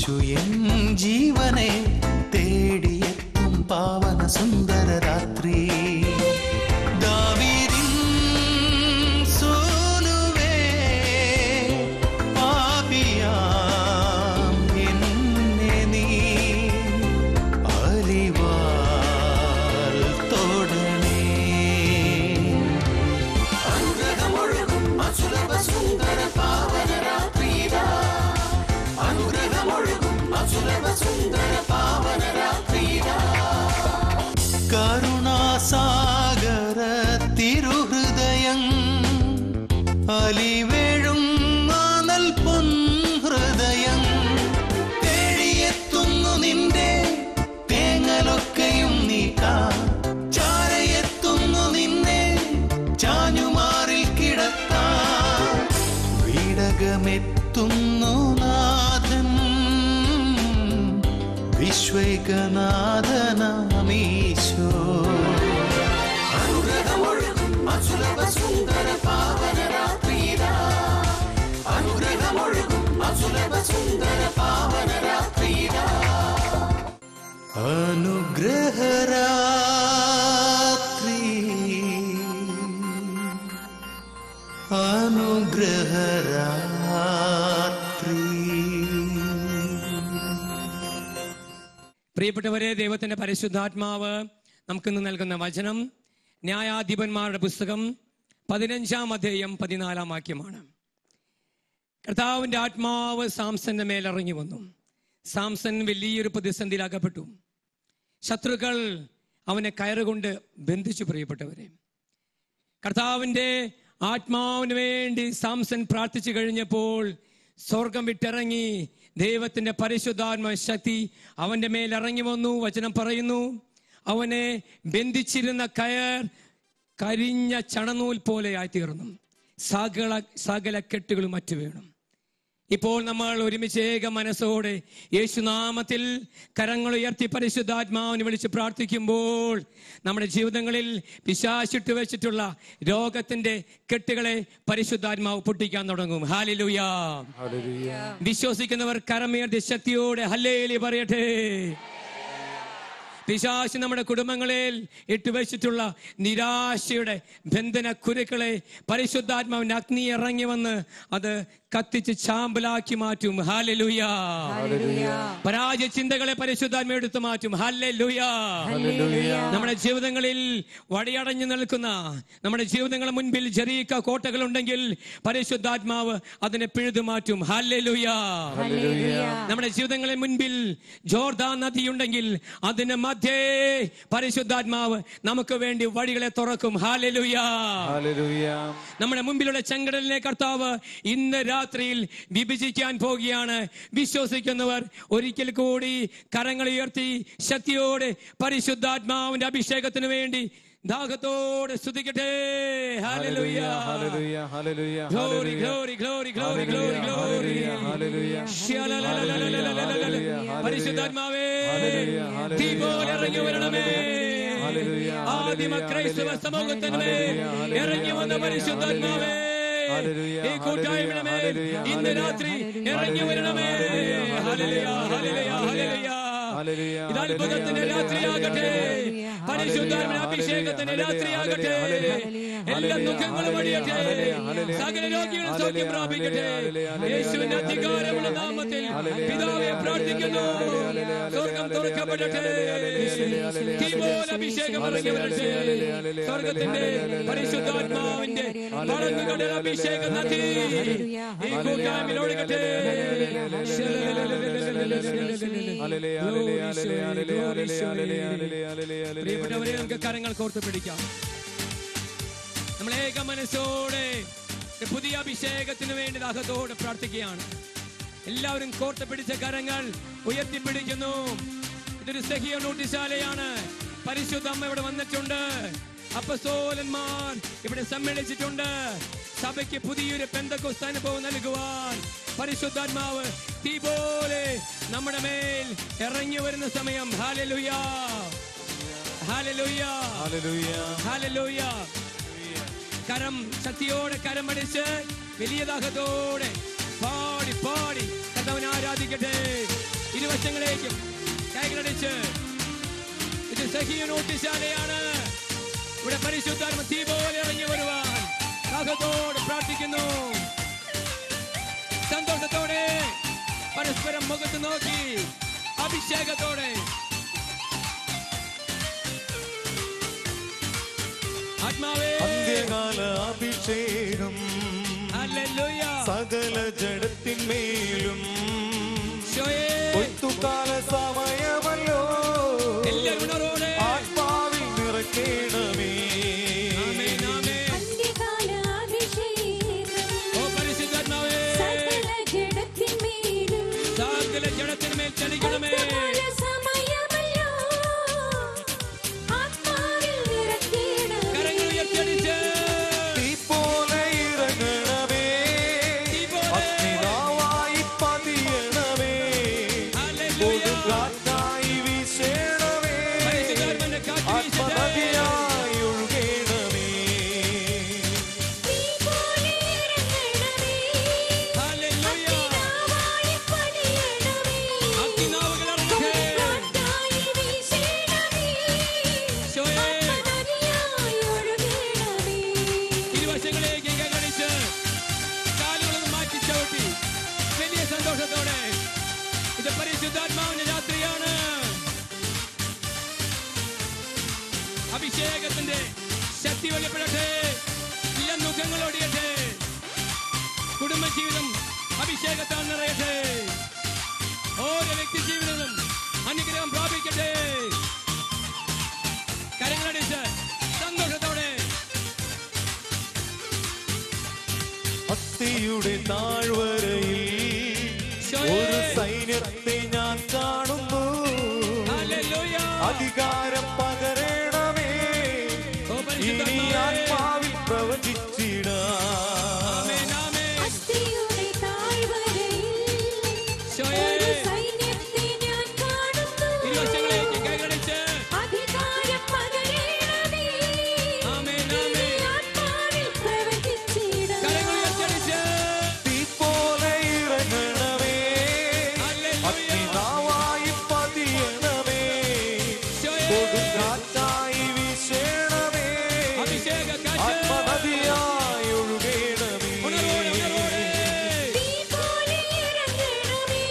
യേശു N ജീവനെ തേടിയെത്തും പാവന സുന്ദര രാത്രി. ദാവീദിൻ സോനുവേ പാപിയാം എന്നെ നീ അലിവാൽ തൊടണേ. അനുഗ്രഹമൊഴുകും അസുലഭ സുന്ദര പാവന രാത്രിയിതാ. അനുഗ്രഹമൊഴുകും അസുലഭ സുന്ദര പാവന രാത്രിയിതാ. കരുണാസാഗര തിരുഹൃദയം അലിവേഴും മാനൽ പൊൻഹൃദയം തേടിയെത്തുന്നു നിന്റെ തേങ്ങലൊക്കെയും നീക്കാം. ചാരയെത്തുന്നു നിന്നെ ചാഞ്ഞുമാറിൽ കിടത്താൻ. വീടകമെത്തുന്നു നാഥൻ വിശ്വൈകനാഥനാമീശോ. അനുഗ്രഹമൊഴുകും അസുലഭ സുന്ദര പാവന രാത്രിയിതാ. അനുഗ്രഹമൊഴുകും അസുലഭ സുന്ദര പാവന രാത്രിയിതാ. അനുഗ്രഹരാത്രി അനുഗ്രഹരാത്രി. പ്രിയപ്പെട്ടവരെ, ദൈവത്തിന്റെ പരിശുദ്ധാത്മാവ് നമുക്കിന്ന് നൽകുന്ന വചനം ന്യായാധിപന്മാരുടെ പുസ്തകം 15-ാം അധ്യായം 14-ാം വാക്യമാണ്. കർത്താവിന്റെ ആത്മാവ് സാംസന്റെ മേലിറങ്ങി വന്നു. സാംസൺ വലിയൊരു പ്രതിസന്ധിയിൽ അകപ്പെട്ടു. ശത്രുക്കൾ അവനെ കയറുകൊണ്ട് ബന്ധിച്ചു. പ്രിയപ്പെട്ടവരെ, കർത്താവിന്റെ ആത്മാവിന് വേണ്ടി സാംസൺ പ്രാർത്ഥിച്ചു കഴിഞ്ഞപ്പോൾ സ്വർഗം വിട്ടിറങ്ങി ദൈവത്തിന്റെ പരിശുദ്ധാത്മ ശക്തി അവന്റെ മേൽ ഇറങ്ങി വന്നു. വചനം പറയുന്നു, അവനെ ബന്ധിച്ചിരുന്ന കയർ കരിഞ്ഞ ചണനൂൽ പോലെ ആയിത്തീർന്നു. സകല കെട്ടുകളും മറ്റു വീണു. ഇപ്പോൾ നമ്മൾ ഒരുമിച്ച് ഏക മനസ്സോടെ യേശുനാമത്തിൽ കരങ്ങൾ ഉയർത്തി പരിശുദ്ധാത്മാവിനെ വിളിച്ച് പ്രാർത്ഥിക്കുമ്പോൾ നമ്മുടെ ജീവിതങ്ങളിൽ പിശാചിട്ട് വെച്ചിട്ടുള്ള രോഗത്തിന്റെ കെട്ടുകളെ പരിശുദ്ധാത്മാവ് പൊട്ടിക്കാൻ തുടങ്ങും. ഹല്ലേലൂയ. വിശ്വസിക്കുന്നവർ കരമുയർത്തി ശക്തിയോടെ ഹല്ലേലൂയ പറയട്ടെ. പിശാച് നമ്മുടെ കുടുംബങ്ങളിൽ ഇട്ടുവെച്ചിട്ടുള്ള നിരാശയുടെ ബന്ധന കുരുക്കളെ പരിശുദ്ധാത്മാവിന്റെ അഗ്നി ഇറങ്ങി വന്ന് അത് കത്തിച്ച് ചാമ്പലാക്കി മാറ്റും. ഹല്ലേലൂയ. പരാജയ ചിന്തകളെ പരിശുദ്ധാത്മ എടുത്തു മാറ്റും. ഹല്ലേലൂയ. നമ്മുടെ ജീവിതങ്ങളിൽ വടിയടഞ്ഞു നിൽക്കുന്ന, നമ്മുടെ ജീവിതങ്ങളുടെ മുൻപിൽ ജെറീക്കോ കോട്ടകൾ ഉണ്ടെങ്കിൽ പരിശുദ്ധാത്മാവ് അതിനെ പിഴുതു മാറ്റും. ഹല്ലേലൂയ. നമ്മുടെ ജീവിതങ്ങളുടെ മുൻപിൽ ജോർദാൻ നദിയുണ്ടെങ്കിൽ അതിന് മധ്യേ പരിശുദ്ധാത്മാവ് നമുക്ക് വേണ്ടി വഴികളെ തുറക്കും. ഹല്ലേലൂയ. നമ്മുടെ മുമ്പിലുള്ള ചെങ്കടലിനെ കർത്താവ് ഇന്ന് രാത്രിയിൽ വിഭജിക്കാൻ പോകുകയാണ്. വിശ്വസിക്കുന്നവർ ഒരിക്കൽ കൂടി കരങ്ങൾ ഉയർത്തി ശക്തിയോടെ പരിശുദ്ധാത്മാവിന്റെ അഭിഷേകത്തിന് വേണ്ടി ദാഹത്തോടെ സ്തുതിക്കട്ടെ. ഹല്ലേലൂയ. Glory glory glory glory glory glory. പരിശുദ്ധാത്മാവേ, തീ പോലെ ഇറങ്ങി വരണമേ. ആദിമ ക്രൈസ്തവ സമൂഹത്തിന് ഇറങ്ങി വന്ന പരിശുദ്ധാത്മാവേ, ഈ കൂട്ടായ്മയുടെ മേൽ ഇന്ന് രാത്രി ഇറങ്ങി വരണമേ. Hallelujah hallelujah hallelujah. ഇത് അത്ഭുതത്തിന്റെ രാത്രിയാകട്ടെ. പരിശുദ്ധാത്മാവിന്റെ അഭിഷേകത്തിന്റെ രാത്രിയാകട്ടെ. എല്ലാ ദുഃഖങ്ങളും വഴിയട്ടെ. സകല രോഗികളും സൗഖ്യം പ്രാപിക്കട്ടെ. യേശുവിന്റെ അധികാരമുള്ള നാമത്തിൽ പിതാവേ പ്രാർത്ഥിക്കുന്നു. സ്വർഗം തുറക്കപ്പെടട്ടെ. തീപോലെ അഭിഷേകം ഇറങ്ങി വരട്ടെ. സ്വർഗത്തിന്റെ പരിശുദ്ധാത്മാവിന്റെ വളർന്നുകടൽ അഭിഷേക നദി ഈ കൂട്ടായ്മയിൽ ഒഴുകട്ടെ. പ്രിയപ്പെട്ടവരെ, നമുക്ക് കരങ്ങൾ കോർത്ത് പിടിക്കാം. നമ്മൾ ഏക മനസ്സോടെ പുതിയ അഭിഷേകത്തിന് വേണ്ടി ദാഹത്തോടെ പ്രാർത്ഥിക്കുകയാണ്. എല്ലാവരും കോർത്ത് പിടിച്ച കരങ്ങൾ ഉയർത്തിപ്പിടിക്കുന്നു. ഇതൊരു സഹിയ നോട്ടിശാലയാണ്. പരിശുദ്ധ അമ്മ ഇവിടെ വന്നിട്ടുണ്ട്. അപ്പസ്തോലന്മാർ ഇവിടെ സമ്മേളിച്ചിട്ടുണ്ട്. സഭയ്ക്ക് പുതിയൊരു പെന്തക്കോസ്ത് അനുഭവം നൽകുവാൻ പരിശുദ്ധാത്മാവ് തീ പോലെ നമ്മുടെ മേൽ ഇറങ്ങി വരുന്ന സമയം. Hallelujah hallelujah hallelujah. കരം ശക്തിയോടെ കരമടിച്ച് വലിയ ദാഹത്തോടെ പാടി പാടി കർത്താവിനെ ആരാധിക്കട്ടെ. ഇരുവശങ്ങളേക്കും കൈകളടിച്ച് ഇത് സഹീനോട്ടിശാലയാണ്. ഇവിടെ പരിശുദ്ധാത്മ തീ പോലെ ഇറങ്ങി വരുവാൻ ദാഹത്തോട് പ്രാർത്ഥിക്കുന്നു. സന്തോഷത്തോടെ പരസ്പരം മുഖത്ത് നോക്കി അഭിഷേകത്തോടെ ആത്മാവേ അന്ത്യകാല അഭിഷേകം ഹല്ലേലൂയ സകല ജഡത്തിന്മേലും ശോയേ കൊയ്ത്തുകാല സമയമല്ലോ എല്ലാവരും ഉണർവോടെ ആത്മാവിൽ നിറയ്ക്കണമേ. ആമേൻ ആമേൻ അന്ത്യകാല അഭിഷേകം ഓ പരിശുദ്ധാത്മാവേ സകല ജഡത്തിന്മേലും സകല ജഡത്തിന്മേൽ ചലിക്കണമേ. സമയമല്ലോ ആത്മാവിൽ നിറയ്ക്കണമേ. കരങ്ങൾ ഉയർത്തിയടിച്ച് തീ പോലെ ഇറങ്ങണമേ, തീ പോലെ. അഗ്നിനാവായി പതിയണമേ, ഹല്ലേലൂയ കൊടുങ്കാറ്റായി വീശണമേ, പരിശുദ്ധാത്മാവിന്റെ കാറ്റ് വീശട്ടെ. ആത്മനദിയായി ഒഴുകണമേ. തീ പോലെ ഇറങ്ങണമേ, ഹല്ലേലൂയ അഗ്നിനാവായി പതിയണമേ, അഗ്നിനാവുകൾ ഇറങ്ങട്ടെ. കൊടുങ്കാറ്റായി വീശണമേ, ശോയേ ആത്മനദിയായി ഒഴുകണമേ. ഇരുവശങ്ങളിലേക്ക് കൈകളിച്ച് കാലുകളൊന്ന് മാറ്റി ചവിട്ടി വലിയ സന്തോഷത്തോടെ ഇത് പരിശുദ്ധാത്മാവിന്റെ രാത്രിയാണ്. അഭിഷേകത്തിന്റെ ശക്തി വെളിപ്പെടട്ടെ. എല്ലാ മുഖങ്ങൾ ഒടിയട്ടെ. കുടുംബജീവിതം അഭിഷേകത്താൽ നിറയട്ടെ. ഓരോ വ്യക്തി ജീവിതവും അനുഗ്രഹം പ്രാപിക്കട്ടെ. കരങ്ങളടിച്ച് സന്തോഷത്തോടെ ഭക്തിയുടെ താഴ്വരയിൽ ഒരു സൈന്യത്തെ ഞാൻ കാണുന്നു. ഹല്ലേലൂയ അധികാരം പകരണമേ, ഓ ഇനി പരിശുദ്ധാത്മാവേ ആത്മാവിൽ പ്രവചിച്ചിടാം. ആമേൻ ആമേൻ ഭക്തിയുടെ താഴ്വരയിൽ ശോയേ ഒരു സൈന്യത്തെ ഞാൻ കാണുന്നു. ഇരുവശങ്ങളിലേക്ക് കൈകളിച്ച് അധികാരം പകരണമേ, ആമേൻ ആമേൻ ആത്മാവിൽ പ്രവചിച്ചിടാം. കരങ്ങൾ ഉയർത്തിയടിച്ച് തീ പോലെ ഇറങ്ങണമേ, ഹല്ലേലൂയ അഗ്നിനാവായി പതിയണമേ, ശോയേ കൊടുങ്കാറ്റായി വീശണമേ, അഭിഷേക കാറ്റ് ആത്മനദിയായി ഒഴുകണമേ. ഉണർവോടെ ഉണർവോടെ തീ പോലെ ഇറങ്ങണമേ,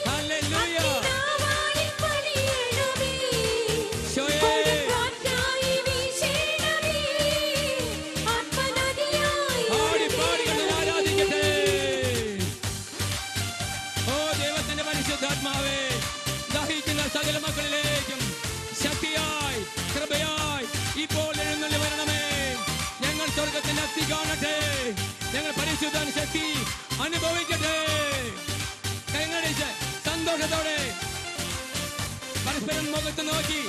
ഹല്ലേലൂയ അഗ്നിനാവായി പതിയണമേ, ശോയേ കൊടുങ്കാറ്റായി വീശണമേ, ആത്മനദിയായി പാടി പാടി കൊണ്ട് ഒഴുകണമേ. ആരാധിക്കട്ടെ. ഓ ദൈവത്തിന്റെ പരിശുദ്ധാത്മാവേ ദഹിക്കുന്ന സകല മക്കളിലേക്കും ശക്തിയായി കൃപയായി ഇപ്പോൾ എഴുന്നള്ളി വരണമേ. ഞങ്ങൾ സ്വർഗത്തിന്റെ അഗ്നി കാണട്ടെ. ഞങ്ങൾ പരിശുദ്ധ ശക്തി അനുഭവിക്കട്ടെ. കൈകളിച്ച് സന്തോഷത്തോടെ പരസ്പരം മുഖത്ത് നോക്കി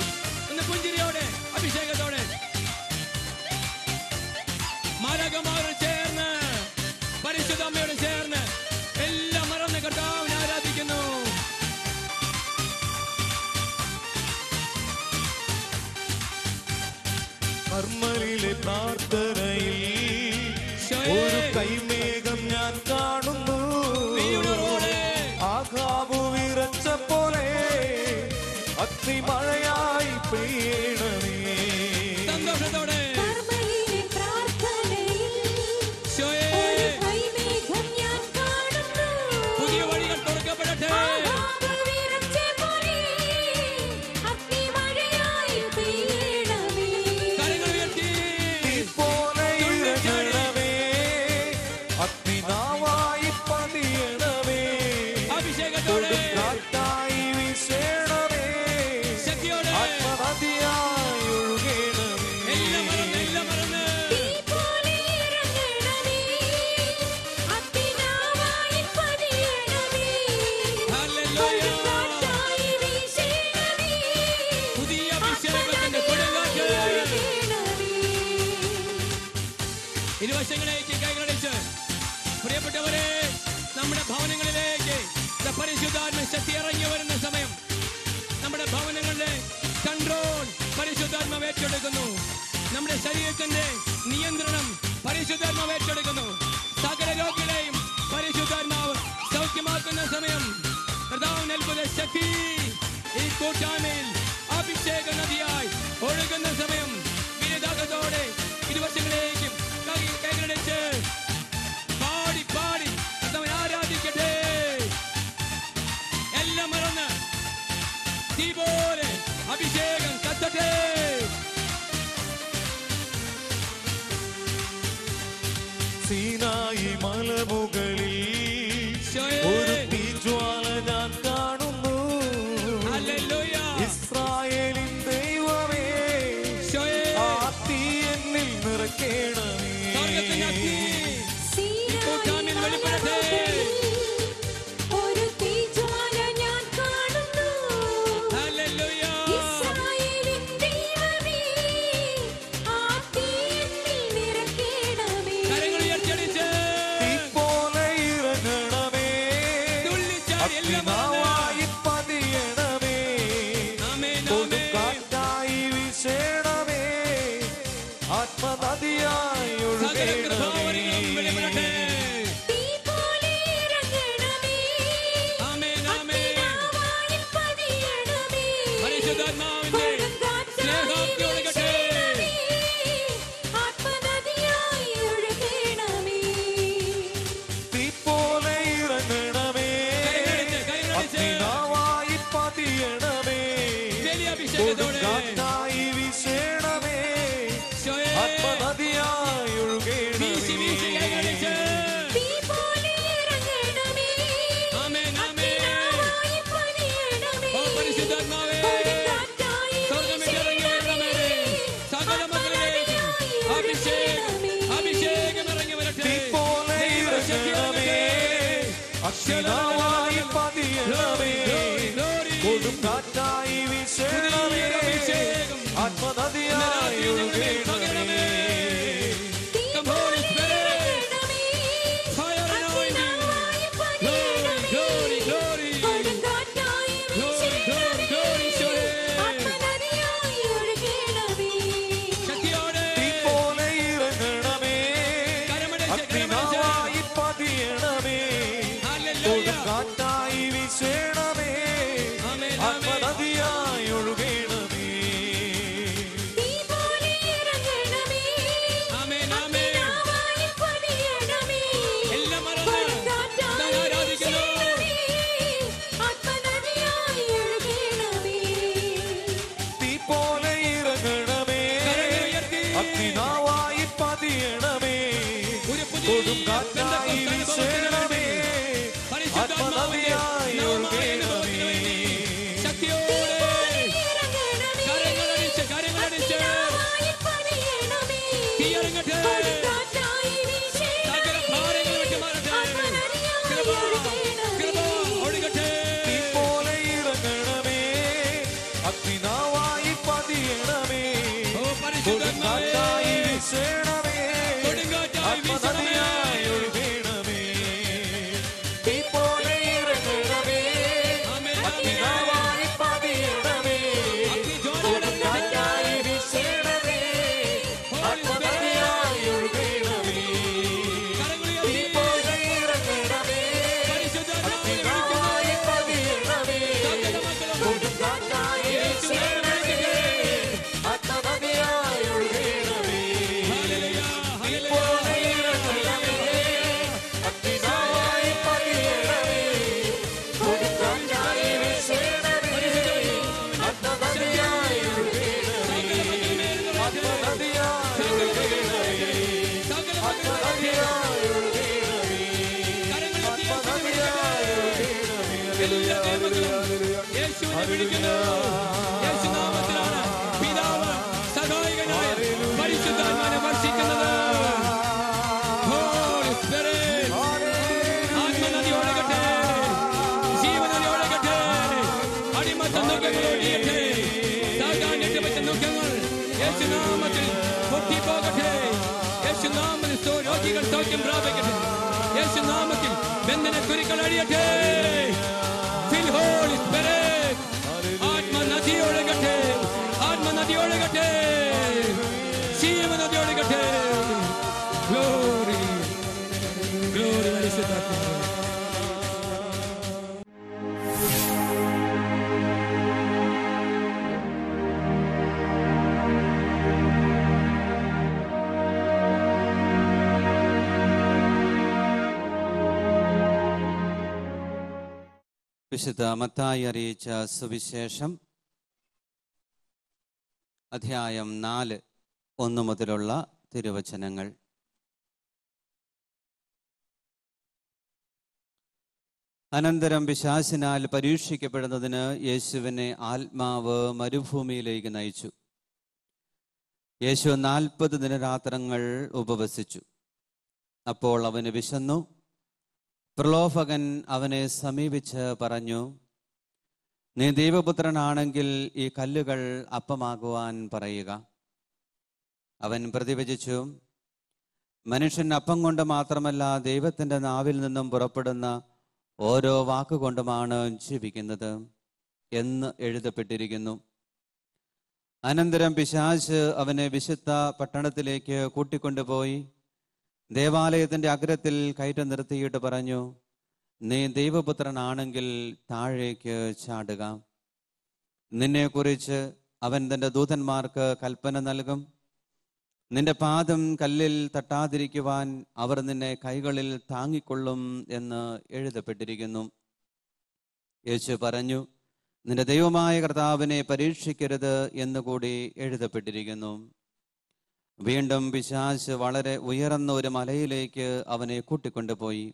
ഒന്ന് പുഞ്ചിരിയോടെ അഭിഷേകത്തോടെ മാരകമാരോട് ചേർന്ന് പരിശുദ്ധ അമ്മയോട് ചേർന്ന് എല്ലാം മറന്ന് കർത്താവിനെ ആരാധിക്കുന്നു. കർമ്മലിലെ പ്രാർത്ഥനയിൽ ശോയേ ഒരു കൈമേഘം ഞാൻ കാണുന്നു. നീയുണർവോടെ ആകാബു വിറച്ച പോലെ അഗ്നിമഴയായി പെയ്യണമേ. സന്തോഷത്തോടെ കർമ്മയിലെ പ്രാർത്ഥനയിൽ ശോയേ ഒരു കൈമേഘം ഞാൻ കാണുന്നു. പുതിയ വഴികൾ തുറക്കപ്പെടട്ടെ. ആകാശ വിറച്ച പോലെ അഗ്നിമഴയായി പെയ്യണമേ. കരങ്ങൾ ഉയർത്തി തീ പോലെ ഇറങ്ങണമേ, അഗ്നിനാവായി പതിയണമേ, അഭിഷേകത്തോടെ കൊടുങ്കാറ്റായി വീശണമേ, ശക്തിയോടെ ആത്മനദിയായി ഒഴുകണമേ. എല്ലാം മറന്ന് തീ പോലെ ഇറങ്ങണമേ, അഗ്നിനാവായി പതിയണമേ, ഹല്ലേലൂയ കൊടുങ്കാറ്റായി വീശണമേ, പുതിയ അഭിഷേകത്തിന്റെ കൊടുങ്കാറ്റ് ഒഴുകണമേ. ഇരുവശങ്ങളിലേക്ക് കൈകളടിച്ച് പ്രിയപ്പെട്ടവരെ നമ്മുടെ ഭവനങ്ങളിലേക്ക് പരിശുദ്ധാത്മ ശക്തി ഇറങ്ങി വരുന്ന സമയം നമ്മുടെ ഭവനങ്ങളുടെ കൺട്രോൾ പരിശുദ്ധാത്മാവ് ഏറ്റെടുക്കുന്നു. നമ്മുടെ ശരീരത്തിന്റെ നിയന്ത്രണം പരിശുദ്ധാത്മാവ് ഏറ്റെടുക്കുന്നു. സകല രോഗികളെയും പരിശുദ്ധാത്മാവ് സൗഖ്യമാക്കുന്ന സമയം കർത്താവിന് അത്ഭുത ശക്തി കൂട്ടായ്മയിൽ അഭിഷേക നദിയായി ഒഴുകുന്ന സമയം വിനോദത്തോടെ ഇരുവശങ്ങളിലേക്കും കൈകളടിച്ച് പാടി പാടി കർത്താവിനെ ആരാധിക്കട്ടെ. എല്ലാം മറന്ന് തീ പോലെ അഭിഷേകം കത്തട്ടെ. സീനായി മലമുകളിൽ ഒരു തീജ്വാല ഞാൻ കാണുന്നു. ഇസ്രായേലിൻ ദൈവമേ, ആ തീ എന്നിൽ നിറയ്ക്കണമേ. ഒരു തീജ്വാല ഞാൻ കാണുന്നു. ഇസ്രായേലിൻ ദൈവമേ, ആ തീ എന്നിൽ നിറയ്ക്കണമേ. തീ പോലെ ഇറങ്ങണമേ, അഗ്നിനാവായി പതിയണമേ, കൊടുങ്കാറ്റായി വീശണമേ, ആത്മനദിയായി ഒഴുകണമേ. തീ പോലെ ഇറങ്ങണമേ, അഗ്നിനാവായി പതിയണമേ, കൊടുങ്കാറ്റായി വീശണമേ, ആത്മനദിയായി ഒഴുകണമേ. തീ പോലെ ഇറങ്ങണമേ, അഗ്നിനാവായി പതിയണമേ, കൊടുങ്കാറ്റായി വീശണമേ, ആത്മനദിയായി ഒഴുകണമേ. തീ പോലെ ഇറങ്ങണമേ, അഗ്നിനാവായി പതിയണമേ, കൊടുങ്കാറ്റായി വീശണമേ, ആത്മനദിയായി ഒഴുകണമേ. തീ പോലെ ഇറങ്ങണമേ, അഗ്നിനാവായി പതിയണമേ, കൊടുങ്കാറ്റായി വീശണമേ, ആത്മനദിയായി ഒഴുകണമേ. തീ പോലെ ഇറങ്ങണമേ, അഗ്നിനാവായി പതിയണമേ, കൊടുങ്കാറ്റായി വീശണമേ, ആത്മനദിയായി ഒഴുകണമേ. തീ പോലെ ഇറങ്ങണമേ, അഗ്നിനാവായി പതിയണമേ, കൊടുങ്കാറ്റായി വീശണമേ, ആത്മനദിയായി ഒഴുകണമേ. തീ പോലെ ഇറങ്ങണമേ, അഗ്നിനാവായി പതിയണമേ, കൊടുങ്കാറ്റായി വീശണമേ, ആത്മനദിയായി ഒഴുകണമേ. തീ പോലെ ഇറങ്ങണമേ, അഗ്നിനാവായി പതിയണമേ, കൊടുങ്കാറ്റായി വീശണമേ, ആത്മനദിയായി ഒഴുകണമേ. തീ പോലെ ഇറങ്ങണമേ, അഗ്നിനാവായി പതിയണമേ, കൊടുങ്കാറ്റായി വീശണമേ, ആത്മനദിയായി ഒഴുകണമേ. തീ പോലെ ഇറങ്ങണമേ, അഗ്നിനാവായി പതിയണമേ, കൊടുങ്കാറ്റായി വീശണമേ, ആത്മനദിയായി ഒഴുകണമേ. തീ പോലെ ഇറങ്ങണമേ, അഗ്നിനാവായി പതിയണമേ, കൊടുങ്കാറ്റായി വീശണമേ, ആത്മനദിയായി ഒഴുകണമേ. തീ പോലെ ഇറങ്ങണമേ, അഗ്നിനാവായി പതിയണമേ, കൊടുങ്കാറ്റായി വീശണമേ, ആത്മനദിയായി ഒഴുകണമേ. തീ പോലെ ഇറങ്ങണമേ, അഗ്നിനാവായി പതിയണമേ, കൊടുങ്കാറ്റായി വീശണമേ, ആത്മനദിയായി ഒഴുകണമേ. ആത്മനദിയായി ഒഴുകണമേ, ആത്മനദിയായി ഒഴുകണമേ, ആത്മനദിയായി ഒഴുകണമേ. ഹല്ലേലൂയ, ഹല്ലേലൂയ, യേശുവിനെ വിളിക്കുന്നു. യേശുനാമത്തിലാണ് പിതാവ് സഹായകനായ പരിശുദ്ധാത്മാവിനെ വർഷിക്കുന്നത്. Holy Spirit, ആത്മനദി ഒഴുകട്ടെ, ജീവനദി ഒഴുകട്ടെ, അടിമത്തം ഒഴിയട്ടെ, സാധാന്യത്തെ പറ്റ ദുഃഖങ്ങൾ യേശുനാമത്തിൽ പൊട്ടിപ്പോകട്ടെ. യേശുനാമത്തിൽ രോഗികൾ സൗഖ്യം പ്രാപിക്കട്ടെ. യേശുനാമത്തിൽ ബന്ധന കുരുക്കൾ അഴിയട്ടെ. Feel Holy Spirit, ആത്മനദി ഒഴുകട്ടെ, ആത്മനദി ഒഴുകട്ടെ, ജീവനദി ഒഴുകട്ടെ. Glory, glory പരിശുദ്ധാത്മാവേ. വിശുദ്ധ മത്തായി അറിയിച്ച സുവിശേഷം അധ്യായം 4 1 മുതലുള്ള തിരുവചനങ്ങൾ. അനന്തരം പിശാചിനാൽ പരീക്ഷിക്കപ്പെടുന്നതിന് യേശുവിനെ ആത്മാവ് മരുഭൂമിയിലേക്ക് നയിച്ചു. യേശു 40 ദിനരാത്രങ്ങൾ ഉപവസിച്ചു. അപ്പോൾ അവന് വിശന്നു. പ്രലോഭകൻ അവനെ സമീപിച്ച് പറഞ്ഞു, നീ ദൈവപുത്രനാണെങ്കിൽ ഈ കല്ലുകൾ അപ്പമാകുവാൻ പറയുക. അവൻ പ്രതിവചിച്ചു, മനുഷ്യൻ അപ്പം കൊണ്ട് മാത്രമല്ല ദൈവത്തിൻ്റെ നാവിൽ നിന്നും പുറപ്പെടുന്ന ഓരോ വാക്കുകൊണ്ടുമാണ് ജീവിക്കുന്നത് എന്ന് എഴുതപ്പെട്ടിരിക്കുന്നു. അനന്തരം പിശാച് അവനെ വിശുദ്ധ പട്ടണത്തിലേക്ക് കൂട്ടിക്കൊണ്ടുപോയി ദേവാലയത്തിൻ്റെ അഗ്രത്തിൽ കയറ്റി നിർത്തിയിട്ട് പറഞ്ഞു, നീ ദൈവപുത്രനാണെങ്കിൽ താഴേക്ക് ചാടുക. നിന്നെക്കുറിച്ച് അവൻ തൻ്റെ ദൂതന്മാർക്ക് കൽപ്പന നൽകും. നിന്റെ പാദം കല്ലിൽ തട്ടാതിരിക്കുവാൻ അവർ നിന്നെ കൈകളിൽ താങ്ങിക്കൊള്ളും എന്ന് എഴുതപ്പെട്ടിരിക്കുന്നു. യേശു പറഞ്ഞു, നിന്റെ ദൈവമായ കർത്താവിനെ പരീക്ഷിക്കരുത് എന്നുകൂടി എഴുതപ്പെട്ടിരിക്കുന്നു. വീണ്ടും പിശാച് വളരെ ഉയർന്ന ഒരു മലയിലേക്ക് അവനെ കൂട്ടിക്കൊണ്ടുപോയി.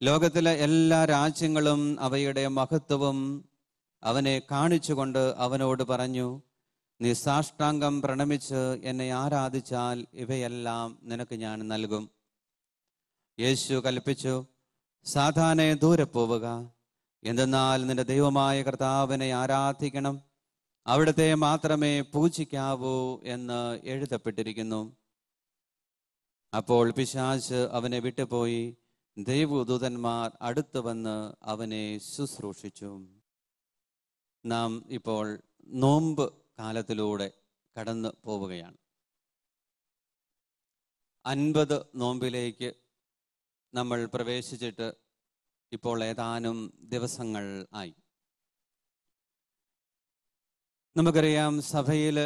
ലോകത്തിലെ എല്ലാ രാജ്യങ്ങളും അവയുടെ മഹത്വവും അവനെ കാണിച്ചുകൊണ്ട് അവനോട് പറഞ്ഞു, നീ സാഷ്ടാംഗം പ്രണമിച്ച് എന്നെ ആരാധിച്ചാൽ ഇവയെല്ലാം നിനക്ക് ഞാൻ നൽകും. യേശു കൽപ്പിച്ചു, സാത്താനെ ദൂരെ പോവുക, എന്തെന്നാൽ നിന്റെ ദൈവമായ കർത്താവിനെ ആരാധിക്കണം, അവിടുത്തെ മാത്രമേ പൂജിക്കാവൂ എന്ന് എഴുതപ്പെട്ടിരിക്കുന്നു. അപ്പോൾ പിശാച് അവനെ വിട്ടുപോയി. ദൈവദൂതന്മാർ അടുത്തു വന്ന് അവനെ ശുശ്രൂഷിച്ചു. നാം ഇപ്പോൾ നോമ്പ് കാലത്തിലൂടെ കടന്നു പോവുകയാണ്. 50 നോമ്പിലേക്ക് നമ്മൾ പ്രവേശിച്ചിട്ട് ഇപ്പോൾ ഏതാനും ദിവസങ്ങൾ ആയി. നമുക്കറിയാം, സഭയിൽ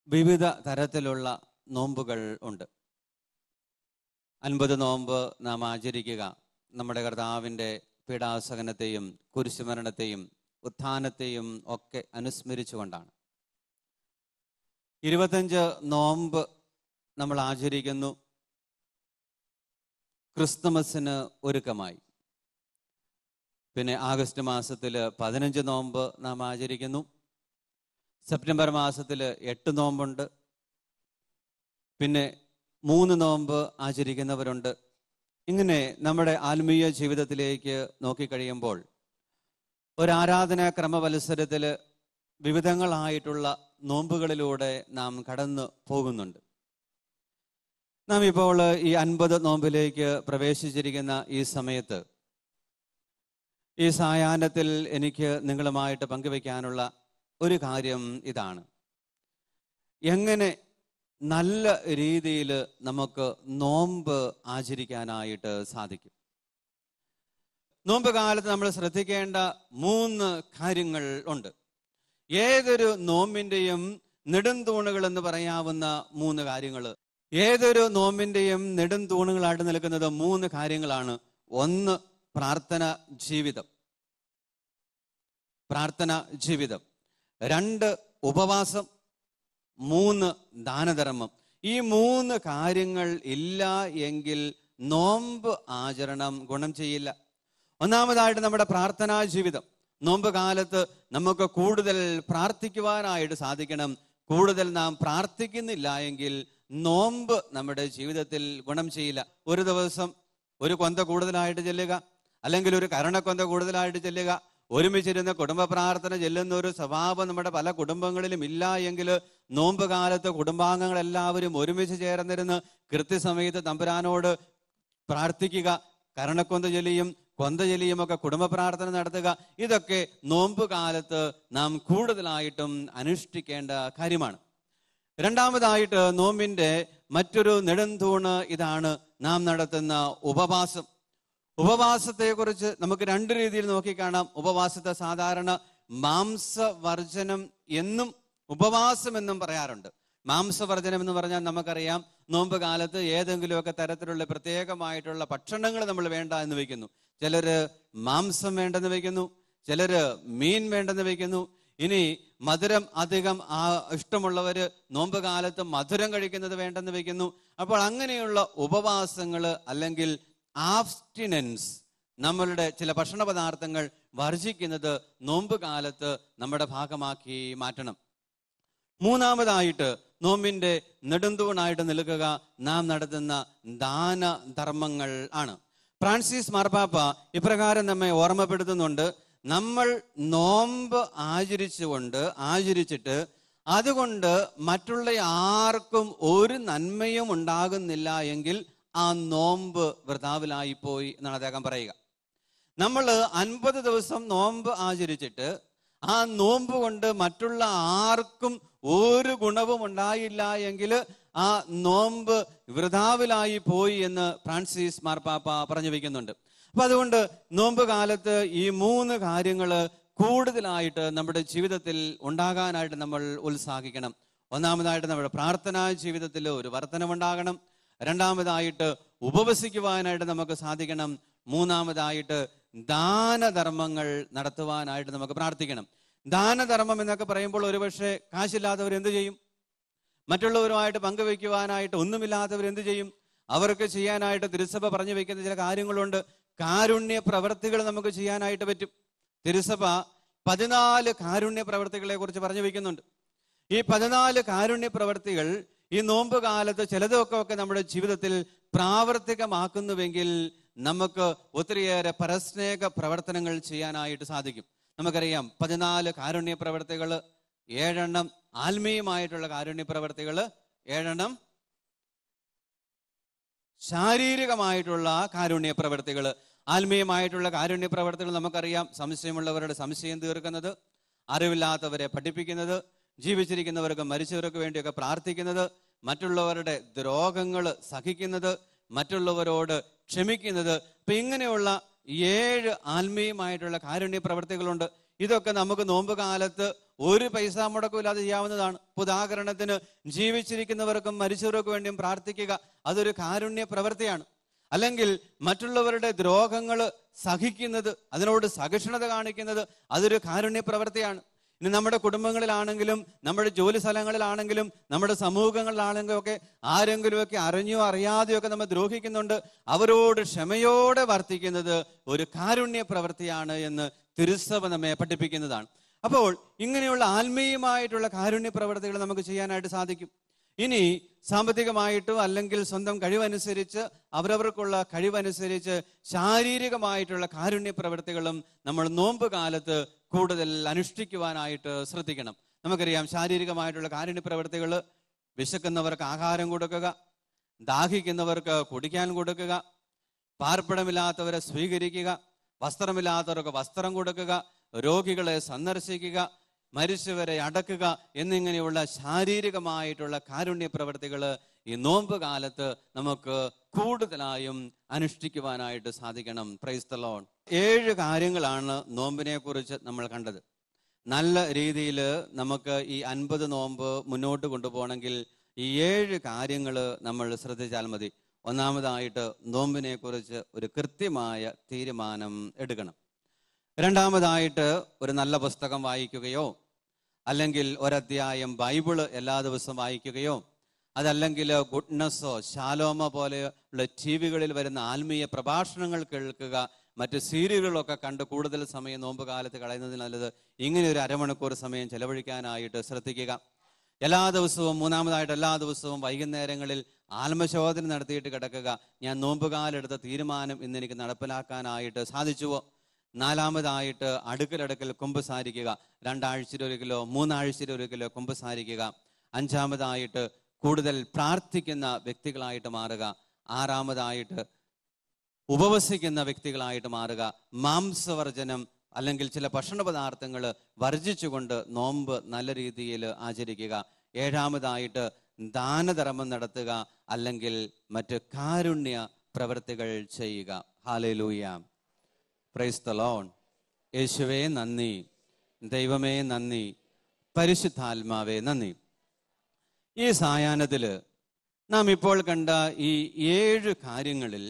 വിവിധ തരത്തിലുള്ള നോമ്പുകൾ ഉണ്ട്. 50 നോമ്പ് നാം ആചരിക്കുക നമ്മുടെ കർത്താവിൻ്റെ പീഡാസഹനത്തെയും കുരിശുമരണത്തെയും ഉത്ഥാനത്തെയും ഒക്കെ അനുസ്മരിച്ചുകൊണ്ടാണ്. 25 നോമ്പ് നമ്മൾ ആചരിക്കുന്നു ക്രിസ്തുമസിന് ഒരുക്കമായി. പിന്നെ ആഗസ്റ്റ് മാസത്തിൽ 15 നോമ്പ് നാം ആചരിക്കുന്നു. സെപ്റ്റംബർ മാസത്തിൽ 8 നോമ്പുണ്ട്. പിന്നെ 3 നോമ്പ് ആചരിക്കുന്നവരുണ്ട്. ഇങ്ങനെ നമ്മുടെ ആത്മീയ ജീവിതത്തിലേക്ക് നോക്കിക്കഴിയുമ്പോൾ ഒരാരാധനാ ക്രമവത്സരത്തിൽ വിവിധങ്ങളായിട്ടുള്ള നോമ്പുകളിലൂടെ നാം കടന്നു പോകുന്നുണ്ട്. നാം ഇപ്പോൾ ഈ 50 നോമ്പിലേക്ക് പ്രവേശിച്ചിരിക്കുന്ന ഈ സമയത്ത് ഈ സായാഹ്നത്തിൽ എനിക്ക് നിങ്ങളുമായിട്ട് പങ്കുവയ്ക്കാനുള്ള ഒരു കാര്യം ഇതാണ്: എങ്ങനെ നല്ല രീതിയിൽ നമുക്ക് നോമ്പ് ആചരിക്കാനായിട്ട് സാധിക്കും. നോമ്പ് കാലത്ത് നമ്മൾ ശ്രദ്ധിക്കേണ്ട 3 കാര്യങ്ങൾ ഉണ്ട്. ഏതൊരു നോമ്പിൻ്റെയും നെടുംതൂണുകൾ എന്ന് പറയാവുന്ന 3 കാര്യങ്ങൾ, ഏതൊരു നോമ്പിൻ്റെയും നെടുംതൂണുകളായിട്ട് നിൽക്കുന്നത് 3 കാര്യങ്ങളാണ്. 1, പ്രാർത്ഥന ജീവിതം. 2, ഉപവാസം. 3, ദാനധർമ്മം. ഈ 3 കാര്യങ്ങൾ ഇല്ല എങ്കിൽ നോമ്പ് ആചരണം ഗുണം ചെയ്യില്ല. ഒന്നാമതായിട്ട് നമ്മുടെ പ്രാർത്ഥനാ ജീവിതം. നോമ്പ് കാലത്ത് നമുക്ക് കൂടുതൽ പ്രാർത്ഥിക്കുവാനായിട്ട് സാധിക്കണം. കൂടുതൽ നാം പ്രാർത്ഥിക്കുന്നില്ല എങ്കിൽ നോമ്പ് നമ്മുടെ ജീവിതത്തിൽ ഗുണം ചെയ്യില്ല. ഒരു ദിവസം ഒരു കൊന്ത കൂടുതലായിട്ട് ചെല്ലുക, അല്ലെങ്കിൽ ഒരു കരണക്കൊന്ത കൂടുതലായിട്ട് ചെല്ലുക, ഒരുമിച്ചിരുന്ന കുടുംബ പ്രാർത്ഥന ചെല്ലുന്ന ഒരു സ്വഭാവം നമ്മുടെ പല കുടുംബങ്ങളിലും ഇല്ല എങ്കിൽ നോമ്പ് കാലത്ത് കുടുംബാംഗങ്ങളെല്ലാവരും ഒരുമിച്ച് ചേർന്നിരുന്ന് കൃത്യസമയത്ത് തമ്പുരാനോട് പ്രാർത്ഥിക്കുക, കരണക്കൊന്ത ചൊല്ലിയും കൊന്ത ചൊല്ലിയും ഒക്കെ കുടുംബ പ്രാർത്ഥന നടത്തുക. ഇതൊക്കെ നോമ്പ് കാലത്ത് നാം കൂടുതലായിട്ടും അനുഷ്ഠിക്കേണ്ട കാര്യമാണ്. രണ്ടാമതായിട്ട് നോമ്പിൻ്റെ മറ്റൊരു നെടുംതൂണ് ഇതാണ്: നാം നടത്തുന്ന ഉപവാസം. ഉപവാസത്തെക്കുറിച്ച് നമുക്ക് 2 രീതിയിൽ നോക്കിക്കാണാം. ഉപവാസത്തെ സാധാരണ മാംസവർജനം എന്നും ഉപവാസം എന്നും പറയാറുണ്ട്. മാംസവർജനം എന്ന് പറഞ്ഞാൽ നമുക്കറിയാം, നോമ്പ് കാലത്ത് ഏതെങ്കിലുമൊക്കെ തരത്തിലുള്ള പ്രത്യേകമായിട്ടുള്ള ഭക്ഷണങ്ങൾ നമ്മൾ വേണ്ട എന്ന് വെക്കുന്നു. ചിലര് മാംസം വേണ്ടെന്ന് വെക്കുന്നു, ചിലര് മീൻ വേണ്ടെന്ന് വെക്കുന്നു. ഇനി മധുരം അധികം ഇഷ്ടമുള്ളവര് നോമ്പ് കാലത്ത് മധുരം കഴിക്കുന്നത് വേണ്ടെന്ന് വെക്കുന്നു. അപ്പോൾ അങ്ങനെയുള്ള ഉപവാസങ്ങൾ അല്ലെങ്കിൽ ആബ്സ്റ്റിനൻസ്, നമ്മളുടെ ചില ഭക്ഷണ പദാർത്ഥങ്ങൾ വർജിക്കുന്നത് നോമ്പ് കാലത്ത് നമ്മുടെ ഭാഗമാക്കി മാറ്റണം. മൂന്നാമതായിട്ട് നോമ്പിന്റെ നെടുന്തൂണായിട്ട് നിൽക്കുക നാം നടത്തുന്ന ദാനധർമ്മങ്ങൾ ആണ്. ഫ്രാൻസിസ് മാർപ്പാപ്പ ഇപ്രകാരം നമ്മെ ഓർമ്മപ്പെടുത്തുന്നുണ്ട്. നമ്മൾ നോമ്പ് ആചരിച്ചിട്ട് അതുകൊണ്ട് മറ്റുള്ള ആർക്കും ഒരു നന്മയും ഉണ്ടാകുന്നില്ല എങ്കിൽ ആ നോമ്പ് വൃഥാവിലായി പോയി എന്നാണ് അദ്ദേഹം പറയുക. നമ്മൾ 50 ദിവസം നോമ്പ് ആചരിച്ചിട്ട് ആ നോമ്പ് കൊണ്ട് മറ്റുള്ള ആർക്കും ഒരു ഗുണവും ഉണ്ടായില്ല എങ്കിൽ ആ നോമ്പ് വൃഥാവിലായി പോയി എന്ന് ഫ്രാൻസിസ് മാർപ്പാപ്പ പറഞ്ഞു വെക്കുന്നുണ്ട്. അപ്പൊ അതുകൊണ്ട് നോമ്പ് കാലത്ത് ഈ 3 കാര്യങ്ങൾ കൂടുതലായിട്ട് നമ്മുടെ ജീവിതത്തിൽ ഉണ്ടാകാനായിട്ട് നമ്മൾ ഉത്സാഹിക്കണം. ഒന്നാമതായിട്ട് നമ്മുടെ പ്രാർത്ഥനാ ജീവിതത്തിൽ ഒരു വർധനമുണ്ടാകണം. രണ്ടാമതായിട്ട് ഉപവസിക്കുവാനായിട്ട് നമുക്ക് സാധിക്കണം. മൂന്നാമതായിട്ട് ദാനധർമ്മങ്ങൾ നടത്തുവാനായിട്ട് നമുക്ക് പ്രാർത്ഥിക്കണം. ദാനധർമ്മം എന്നൊക്കെ പറയുമ്പോൾ ഒരുപക്ഷെ കാശില്ലാത്തവർ എന്ത് ചെയ്യും? മറ്റുള്ളവരുമായിട്ട് പങ്കുവെക്കുവാനായിട്ട് ഒന്നുമില്ലാത്തവർ എന്ത് ചെയ്യും? അവർക്ക് ചെയ്യാനായിട്ട് തിരുസഭ പറഞ്ഞു വെക്കുന്ന ചില കാര്യങ്ങളുണ്ട്. കാരുണ്യ പ്രവർത്തികൾ നമുക്ക് ചെയ്യാനായിട്ട് പറ്റും. തിരുസഭ 14 കാരുണ്യ പ്രവർത്തികളെ കുറിച്ച് പറഞ്ഞു വെക്കുന്നുണ്ട്. ഈ 14 കാരുണ്യ പ്രവർത്തികൾ ഈ നോമ്പ് കാലത്ത് ചിലതൊക്കെ നമ്മുടെ ജീവിതത്തിൽ പ്രാവർത്തികമാക്കുന്നുവെങ്കിൽ നമുക്ക് ഒത്തിരിയേറെ പരസ്നേഹ പ്രവർത്തനങ്ങൾ ചെയ്യാനായിട്ട് സാധിക്കും. നമുക്കറിയാം 14 കാരുണ്യ പ്രവർത്തികൾ, 7 ആത്മീയമായിട്ടുള്ള കാരുണ്യ പ്രവർത്തികൾ, 7 ശാരീരികമായിട്ടുള്ള കാരുണ്യ പ്രവർത്തികൾ. ആത്മീയമായിട്ടുള്ള കാരുണ്യ പ്രവർത്തികൾ നമുക്കറിയാം. സംശയമുള്ളവരുടെ സംശയം തീർക്കുന്നത്, അറിവില്ലാത്തവരെ പഠിപ്പിക്കുന്നത്, ജീവിച്ചിരിക്കുന്നവർക്ക് മരിച്ചവർക്ക് വേണ്ടിയൊക്കെ പ്രാർത്ഥിക്കുന്നത്, മറ്റുള്ളവരുടെ ദ്രോഹങ്ങൾ സഹിക്കുന്നത്, മറ്റുള്ളവരോട് ക്ഷമിക്കുന്നത്. അപ്പൊ ഇങ്ങനെയുള്ള 7 ആത്മീയമായിട്ടുള്ള കാരുണ്യ പ്രവർത്തികളുണ്ട്. ഇതൊക്കെ നമുക്ക് നോമ്പ് കാലത്ത് ഒരു പൈസ മുടക്കമില്ലാതെ ചെയ്യാവുന്നതാണ്. ഉദാഹരണത്തിന് ജീവിച്ചിരിക്കുന്നവർക്കും മരിച്ചവർക്കും വേണ്ടിയും പ്രാർത്ഥിക്കുക, അതൊരു കാരുണ്യ പ്രവൃത്തിയാണ്. അല്ലെങ്കിൽ മറ്റുള്ളവരുടെ ദ്രോഹങ്ങൾ സഹിക്കുന്നത്, അതിനോട് സഹിഷ്ണുത കാണിക്കുന്നത്, അതൊരു കാരുണ്യ പ്രവൃത്തിയാണ്. ഇനി നമ്മുടെ കുടുംബങ്ങളിലാണെങ്കിലും നമ്മുടെ ജോലി സ്ഥലങ്ങളിലാണെങ്കിലും നമ്മുടെ സമൂഹങ്ങളിലാണെങ്കിലും ഒക്കെ ആരെങ്കിലുമൊക്കെ അറിഞ്ഞോ അറിയാതെയോ ഒക്കെ നമ്മൾ ദ്രോഹിക്കുന്നുണ്ട്. അവരോട് ക്ഷമയോടെ വർത്തിക്കുന്നത് ഒരു കാരുണ്യ പ്രവൃത്തിയാണ് എന്ന് തിരുസഭ നമ്മെ പഠിപ്പിക്കുന്നതാണ്. അപ്പോൾ ഇങ്ങനെയുള്ള ആത്മീയമായിട്ടുള്ള കാരുണ്യ പ്രവർത്തികൾ നമുക്ക് ചെയ്യാനായിട്ട് സാധിക്കും. ഇനി സാമ്പത്തികമായിട്ടോ അല്ലെങ്കിൽ സ്വന്തം കഴിവനുസരിച്ച് അവരവർക്കുള്ള കഴിവനുസരിച്ച് ശാരീരികമായിട്ടുള്ള കാരുണ്യ പ്രവർത്തികളും നമ്മൾ നോമ്പ് കാലത്ത് കൂടുതൽ അനുഷ്ഠിക്കുവാനായിട്ട് ശ്രദ്ധിക്കണം. നമുക്കറിയാം ശാരീരികമായിട്ടുള്ള കാരുണ്യ പ്രവർത്തികൾ: വിശക്കുന്നവർക്ക് ആഹാരം കൊടുക്കുക, ദാഹിക്കുന്നവർക്ക് കുടിക്കാൻ കൊടുക്കുക, പാർപ്പിടമില്ലാത്തവരെ സ്വീകരിക്കുക, വസ്ത്രമില്ലാത്തവർക്ക് വസ്ത്രം കൊടുക്കുക, രോഗികളെ സന്ദർശിക്കുക, മരിച്ചവരെ അടക്കുക എന്നിങ്ങനെയുള്ള ശാരീരികമായിട്ടുള്ള കാരുണ്യ പ്രവർത്തികൾ ഈ നോമ്പ് കാലത്ത് നമുക്ക് കൂടുതലായും അനുഷ്ഠിക്കുവാനായിട്ട് സാധിക്കണം. Praise the Lord. 7 കാര്യങ്ങളാണ് നോമ്പിനെ കുറിച്ച് നമ്മൾ കണ്ടത്. നല്ല രീതിയിൽ നമുക്ക് ഈ 50 നോമ്പ് മുന്നോട്ട് കൊണ്ടുപോകണമെങ്കിൽ ഈ 7 കാര്യങ്ങൾ നമ്മൾ ശ്രദ്ധിച്ചാൽ മതി. ഒന്നാമതായിട്ട് നോമ്പിനെ കുറിച്ച് ഒരു കൃത്യമായ തീരുമാനം എടുക്കണം. രണ്ടാമതായിട്ട് ഒരു നല്ല പുസ്തകം വായിക്കുകയോ അല്ലെങ്കിൽ ഒരധ്യായം ബൈബിള് എല്ലാ ദിവസവും വായിക്കുകയോ അതല്ലെങ്കിൽ ഗുഡ്നസ്സോ ശാലോമോ പോലെയുള്ള ടിവികളിൽ വരുന്ന ആത്മീയ പ്രഭാഷണങ്ങൾ കേൾക്കുക, മറ്റ് സീരിയലുകളൊക്കെ കണ്ട് കൂടുതൽ സമയം നോമ്പ് കാലത്ത് കളയുന്നതിന് നല്ലത് ഇങ്ങനെ ഒരു അരമണിക്കൂർ സമയം ചെലവഴിക്കാനായിട്ട് ശ്രദ്ധിക്കുക. എല്ലാ ദിവസവും മൂന്നാമതായിട്ട് എല്ലാ ദിവസവും വൈകുന്നേരങ്ങളിൽ ആത്മശോധന നടത്തിയിട്ട് കിടക്കുക. ഞാൻ നോമ്പുകാലെടുത്ത തീരുമാനം ഇന്ന് എനിക്ക് നടപ്പിലാക്കാനായിട്ട് സാധിച്ചുവോ? നാലാമതായിട്ട് അടുക്കൽ കുമ്പസാരിക്കുക. 2 ആഴ്ചയിലൊരിക്കലോ 3 ആഴ്ചയിലൊരിക്കലോ കുമ്പസാരിക്കുക. 5-ാമതായിട്ട് കൂടുതൽ പ്രാർത്ഥിക്കുന്ന വ്യക്തികളായിട്ട് മാറുക. 6-ാമതായിട്ട് ഉപവസിക്കുന്ന വ്യക്തികളായിട്ട് മാറുക. മാംസവർജനം അല്ലെങ്കിൽ ചില ഭക്ഷണ പദാർത്ഥങ്ങൾ വർജിച്ചുകൊണ്ട് നോമ്പ് നല്ല രീതിയിൽ ആചരിക്കുക. 7-ാമതായിട്ട് ദാനധർമ്മം നടത്തുക അല്ലെങ്കിൽ മറ്റ് കാരുണ്യ പ്രവൃത്തികൾ ചെയ്യുക. ഹല്ലേലൂയ. Praise the Lord. യേശുവേ നന്ദി, ദൈവമേ നന്ദി, പരിശുദ്ധാത്മാവേ നന്ദി. ഈ സായാഹ്നത്തിൽ നാം ഇപ്പോൾ കണ്ട ഈ 7 കാര്യങ്ങളിൽ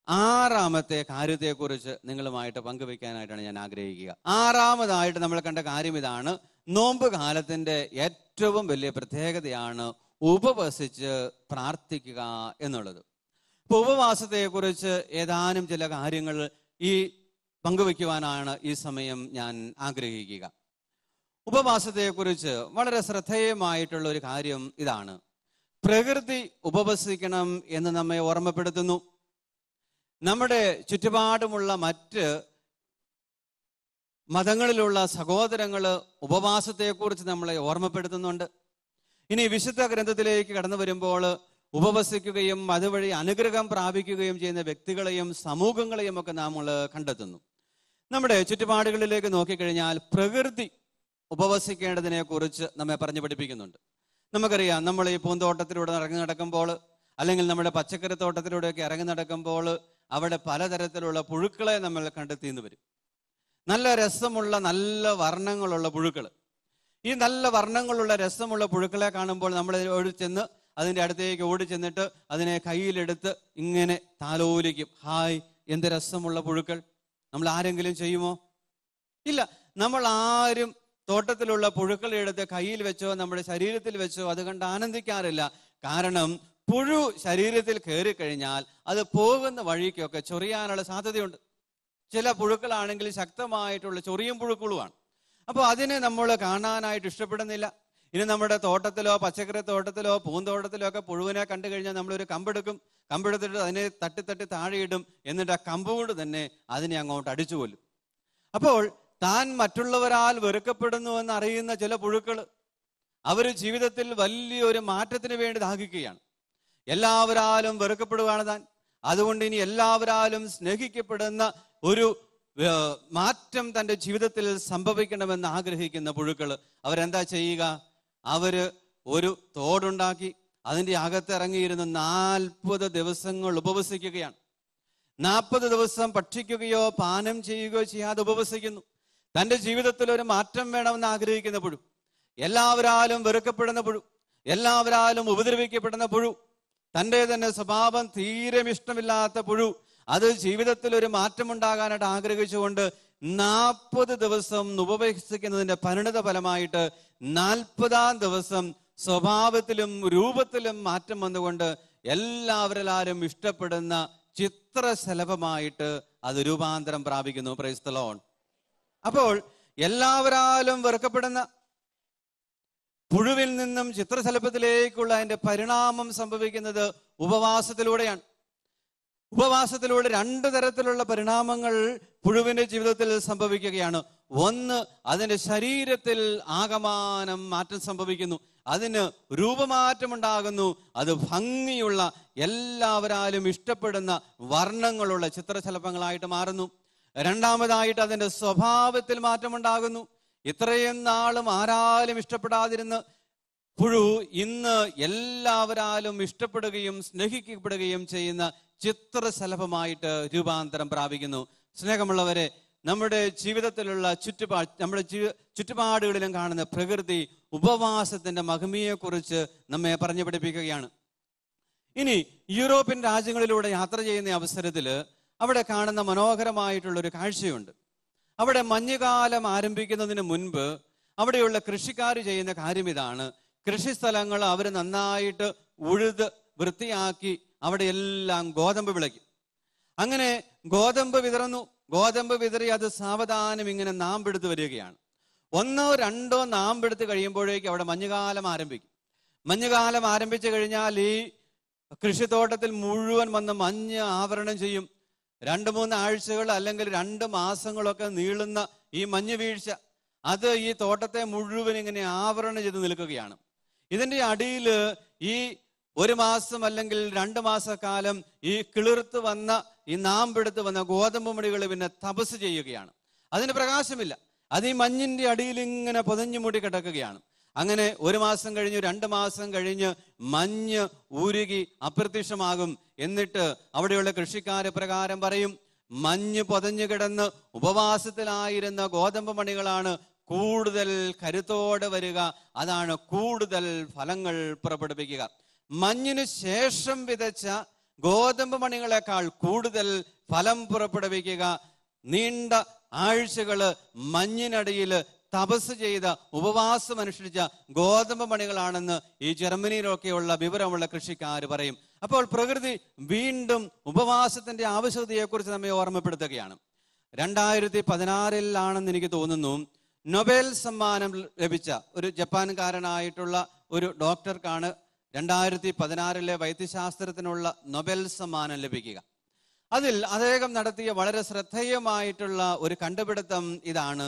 6ാമത്തെ കാര്യത്തെക്കുറിച്ച് നിങ്ങളുമായിട്ട് പങ്കുവെക്കാനായിട്ടാണ് ഞാൻ ആഗ്രഹിക്കുക. 6ാമതായിട്ട് നമ്മൾ കണ്ട കാര്യം ഇതാണ്. നോമ്പ് കാലത്തിന്റെ ഏറ്റവും വലിയ പ്രത്യേകതയാണ് ഉപവസിച്ച് പ്രാർത്ഥിക്കുക എന്നുള്ളത്. ഇപ്പൊ ഉപവാസത്തെക്കുറിച്ച് ഏതാനും ചില കാര്യങ്ങൾ ഈ പങ്കുവെക്കുവാനാണ് ഈ സമയം ഞാൻ ആഗ്രഹിക്കുക. ഉപവാസത്തെക്കുറിച്ച് വളരെ ശ്രദ്ധേയമായിട്ടുള്ള ഒരു കാര്യം ഇതാണ്. പ്രകൃതി ഉപവസിക്കണം എന്ന് നമ്മെ ഓർമ്മപ്പെടുത്തുന്നു. നമ്മുടെ ചുറ്റുപാടുമുള്ള മറ്റ് മതങ്ങളിലുള്ള സഹോദരങ്ങള് ഉപവാസത്തെക്കുറിച്ച് നമ്മളെ ഓർമ്മപ്പെടുത്തുന്നുണ്ട്. ഇനി വിശുദ്ധ ഗ്രന്ഥത്തിലേക്ക് കടന്നു വരുമ്പോൾ ഉപവസിക്കുകയും അതുവഴി അനുഗ്രഹം പ്രാപിക്കുകയും ചെയ്യുന്ന വ്യക്തികളെയും സമൂഹങ്ങളെയും ഒക്കെ നമ്മൾ കണ്ടെത്തുന്നു. നമ്മുടെ ചുറ്റുപാടുകളിലേക്ക് നോക്കിക്കഴിഞ്ഞാൽ പ്രകൃതി ഉപവസിക്കേണ്ടതിനെ കുറിച്ച് നമ്മെ പറഞ്ഞു പഠിപ്പിക്കുന്നുണ്ട്. നമുക്കറിയാം, നമ്മൾ ഈ പൂന്തോട്ടത്തിലൂടെ ഇറങ്ങി നടക്കുമ്പോൾ അല്ലെങ്കിൽ നമ്മുടെ പച്ചക്കറി തോട്ടത്തിലൂടെയൊക്കെ ഇറങ്ങി നടക്കുമ്പോൾ അവിടെ പലതരത്തിലുള്ള പുഴുക്കളെ നമ്മൾ കണ്ടെത്തിയെന്ന് വരും. നല്ല രസമുള്ള നല്ല വർണ്ണങ്ങളുള്ള പുഴുക്കൾ. ഈ നല്ല വർണ്ണങ്ങളുള്ള രസമുള്ള പുഴുക്കളെ കാണുമ്പോൾ നമ്മൾ ഓടിച്ചെന്ന് അതിൻ്റെ അടുത്തേക്ക് ഓടിച്ചെന്നിട്ട് അതിനെ കയ്യിലെടുത്ത് ഇങ്ങനെ താലോലിക്കും. ഹായ്, എന്ത് രസമുള്ള പുഴുക്കൾ. നമ്മൾ ആരെങ്കിലും ചെയ്യുമോ? ഇല്ല. നമ്മൾ ആരും തോട്ടത്തിലുള്ള പുഴുക്കളെ എടുത്ത് കയ്യിൽ വെച്ചോ നമ്മുടെ ശരീരത്തിൽ വെച്ചോ അത് കണ്ട് ആനന്ദിക്കാറില്ല. കാരണം പുഴു ശരീരത്തിൽ കയറി കഴിഞ്ഞാൽ അത് പോകുന്ന വഴിക്കൊക്കെ ചൊറിയാനുള്ള സാധ്യതയുണ്ട്. ചില പുഴുക്കളാണെങ്കിൽ ശക്തമായിട്ടുള്ള ചൊറിയും പുഴുക്കളുമാണ്. അപ്പോൾ അതിനെ നമ്മൾ കാണാനായിട്ട് ഇഷ്ടപ്പെടുന്നില്ല. ഇനി നമ്മുടെ തോട്ടത്തിലോ പച്ചക്കറി തോട്ടത്തിലോ പൂന്തോട്ടത്തിലോ ഒക്കെ പുഴുവിനെ കണ്ടു കഴിഞ്ഞാൽ നമ്മളൊരു കമ്പെടുക്കും. കമ്പെടുത്തിട്ട് അതിനെ തട്ടി താഴെയിടും. എന്നിട്ട് ആ കമ്പ് കൊണ്ട് തന്നെ അതിനെ അങ്ങോട്ട് അടിച്ചു കൊല്ലും. അപ്പോൾ താൻ മറ്റുള്ളവരാൽ വെറുക്കപ്പെടുന്നു എന്ന് അറിയുന്ന ചില പുഴുക്കൾ അവർ ജീവിതത്തിൽ വലിയൊരു മാറ്റത്തിന് വേണ്ടി ദാഹിക്കുകയാണ്. എല്ലാവരാലും വെറുക്കപ്പെടുകയാണ് താൻ. അതുകൊണ്ട് ഇനി എല്ലാവരാലും സ്നേഹിക്കപ്പെടുന്ന ഒരു മാറ്റം തൻ്റെ ജീവിതത്തിൽ സംഭവിക്കണമെന്ന് ആഗ്രഹിക്കുന്ന പുഴുക്കൾ അവരെന്താ ചെയ്യുക? അവര് ഒരു തോടുണ്ടാക്കി അതിൻ്റെ അകത്തിറങ്ങിയിരുന്ന് 40 ദിവസങ്ങൾ ഉപവസിക്കുകയാണ്. 40 ദിവസം ഭക്ഷിക്കുകയോ പാനം ചെയ്യുകയോ ചെയ്യാതെ ഉപവസിക്കുന്നു. തൻ്റെ ജീവിതത്തിൽ ഒരു മാറ്റം വേണമെന്ന് ആഗ്രഹിക്കുന്ന പുഴു, എല്ലാവരാലും വെറുക്കപ്പെടുന്ന പുഴു, എല്ലാവരാലും ഉപദ്രവിക്കപ്പെടുന്ന പുഴു, തൻ്റെ തന്നെ സ്വഭാവം തീരെ ഇഷ്ടമില്ലാത്ത പുഴു, അത് ജീവിതത്തിൽ ഒരു മാറ്റമുണ്ടാകാനായിട്ട് ആഗ്രഹിച്ചുകൊണ്ട് 40 ദിവസം ഉപവസിക്കുന്നതിന്റെ പരിണിത ഫലമായിട്ട് 40ാം ദിവസം സ്വഭാവത്തിലും രൂപത്തിലും മാറ്റം വന്നുകൊണ്ട് എല്ലാവരെല്ലാവരും ഇഷ്ടപ്പെടുന്ന ചിത്രശലഭമായിട്ട് അത് രൂപാന്തരം പ്രാപിക്കുന്നു. Praise the Lord. അപ്പോൾ എല്ലാവരാലും വെറുക്കപ്പെടുന്ന പുഴുവിൽ നിന്നും ചിത്രശലഭത്തിലേക്കുള്ള അതിന്റെ പരിണാമം സംഭവിക്കുന്നത് ഉപവാസത്തിലൂടെയാണ്. ഉപവാസത്തിലൂടെ 2 തരത്തിലുള്ള പരിണാമങ്ങൾ പുഴുവിന്റെ ജീവിതത്തിൽ സംഭവിക്കുകയാണ്. ഒന്ന്, അതിന്റെ ശരീരത്തിൽ ആകമാനം മാറ്റം സംഭവിക്കുന്നു. അതിന് രൂപമാറ്റം ഉണ്ടാകുന്നു. അത് ഭംഗിയുള്ള എല്ലാവരാലും ഇഷ്ടപ്പെടുന്ന വർണ്ണങ്ങളുള്ള ചിത്രശലഭങ്ങളായിട്ട് മാറുന്നു. രണ്ടാമതായിട്ട് അതിന്റെ സ്വഭാവത്തിൽ മാറ്റമുണ്ടാകുന്നു. ഇത്രയും നാളും ആരാലും ഇഷ്ടപ്പെടാതിരുന്ന് പുഴു ഇന്ന് എല്ലാവരാലും ഇഷ്ടപ്പെടുകയും സ്നേഹിക്കപ്പെടുകയും ചെയ്യുന്ന ചിത്രശലഭമായിട്ട് രൂപാന്തരം പ്രാപിക്കുന്നു. സ്നേഹമുള്ളവരെ, നമ്മുടെ ജീവിതത്തിലുള്ള നമ്മുടെ ചുറ്റുപാടുകളിലും കാണുന്ന പ്രകൃതി ഉപവാസത്തിന്റെ മഹിമയെക്കുറിച്ച് നമ്മെ പറഞ്ഞു പഠിപ്പിക്കുകയാണ്. ഇനി യൂറോപ്യൻ രാജ്യങ്ങളിലൂടെ യാത്ര ചെയ്യുന്ന അവസരത്തിൽ അവിടെ കാണുന്ന മനോഹരമായിട്ടുള്ള ഒരു കാഴ്ചയുണ്ട്. അവിടെ മഞ്ഞുകാലം ആരംഭിക്കുന്നതിന് മുൻപ് അവിടെയുള്ള കൃഷിക്കാർ ചെയ്യുന്ന കാര്യം ഇതാണ്. കൃഷിസ്ഥലങ്ങൾ അവർ നന്നായിട്ട് ഉഴുത് വൃത്തിയാക്കി അവിടെ എല്ലാം ഗോതമ്പ് വിളയ്ക്കും. അങ്ങനെ ഗോതമ്പ് വിതറുന്നു. ഗോതമ്പ് വിതറി അത് സാവധാനം ഇങ്ങനെ നാമ്പെടുത്ത് വരികയാണ്. 1 2 നാമ്പെടുത്ത് കഴിയുമ്പോഴേക്കും അവിടെ മഞ്ഞുകാലം ആരംഭിക്കും. മഞ്ഞുകാലം ആരംഭിച്ചു കഴിഞ്ഞാൽ ഈ കൃഷിത്തോട്ടത്തിൽ മുഴുവൻ വന്ന് മഞ്ഞ് ആവരണം ചെയ്യും. 2-3 ആഴ്ചകൾ അല്ലെങ്കിൽ 2 മാസങ്ങളൊക്കെ നീളുന്ന ഈ മഞ്ഞ് വീഴ്ച അത് ഈ തോട്ടത്തെ മുഴുവൻ ഇങ്ങനെ ആവരണം ചെയ്ത് നിൽക്കുകയാണ്. ഇതിന്റെ അടിയിൽ ഈ 1 മാസം അല്ലെങ്കിൽ 2 മാസക്കാലം ഈ കിളിർത്ത് വന്ന ഈ നാമ്പെടുത്ത് വന്ന ഗോതമ്പ് മണികൾ പിന്നെ തപസ് ചെയ്യുകയാണ്. അതിന് പ്രകാശമില്ല. അത് ഈ മഞ്ഞിന്റെ അടിയിൽ ഇങ്ങനെ പൊതഞ്ഞു മൂടി കിടക്കുകയാണ്. അങ്ങനെ 1 മാസം കഴിഞ്ഞ് 2 മാസം കഴിഞ്ഞ് മഞ്ഞ് ഉരുകി അപ്രത്യക്ഷമാകും. എന്നിട്ട് അവിടെയുള്ള കൃഷിക്കാര് പ്രകാരം പറയും, മഞ്ഞ് പൊതഞ്ഞു കിടന്ന് ഉപവാസത്തിലായിരുന്ന ഗോതമ്പ് മണികളാണ് കൂടുതൽ കരുത്തോടെ വരിക, അതാണ് കൂടുതൽ ഫലങ്ങൾ പുറപ്പെടുവിക്കുക. മഞ്ഞിനു ശേഷം വിതച്ച ഗോതമ്പ് മണികളെക്കാൾ കൂടുതൽ ഫലം പുറപ്പെടുവിക്കുക നീണ്ട ആഴ്ചകള് മഞ്ഞിനടിയില് തപസ് ചെയ്ത ഉപവാസം അനുഷ്ഠിച്ച ഗോതമ്പ് മണികളാണെന്ന് ഈ ജർമ്മനിയിലൊക്കെയുള്ള വിവരമുള്ള കൃഷിക്കാർ പറയും. അപ്പോൾ പ്രകൃതി വീണ്ടും ഉപവാസത്തിന്റെ ആവശ്യകതയെക്കുറിച്ച് നമ്മെ ഓർമ്മപ്പെടുത്തുകയാണ്. 2016 എനിക്ക് തോന്നുന്നു നൊബേൽ സമ്മാനം ലഭിച്ച ഒരു ജപ്പാൻകാരനായിട്ടുള്ള ഒരു ഡോക്ടർക്കാണ് 2016 വൈദ്യശാസ്ത്രത്തിനുള്ള നൊബേൽ സമ്മാനം ലഭിക്കുക. അതിൽ അദ്ദേഹം നടത്തിയ വളരെ ശ്രദ്ധേയമായിട്ടുള്ള ഒരു കണ്ടുപിടുത്തം ഇതാണ്: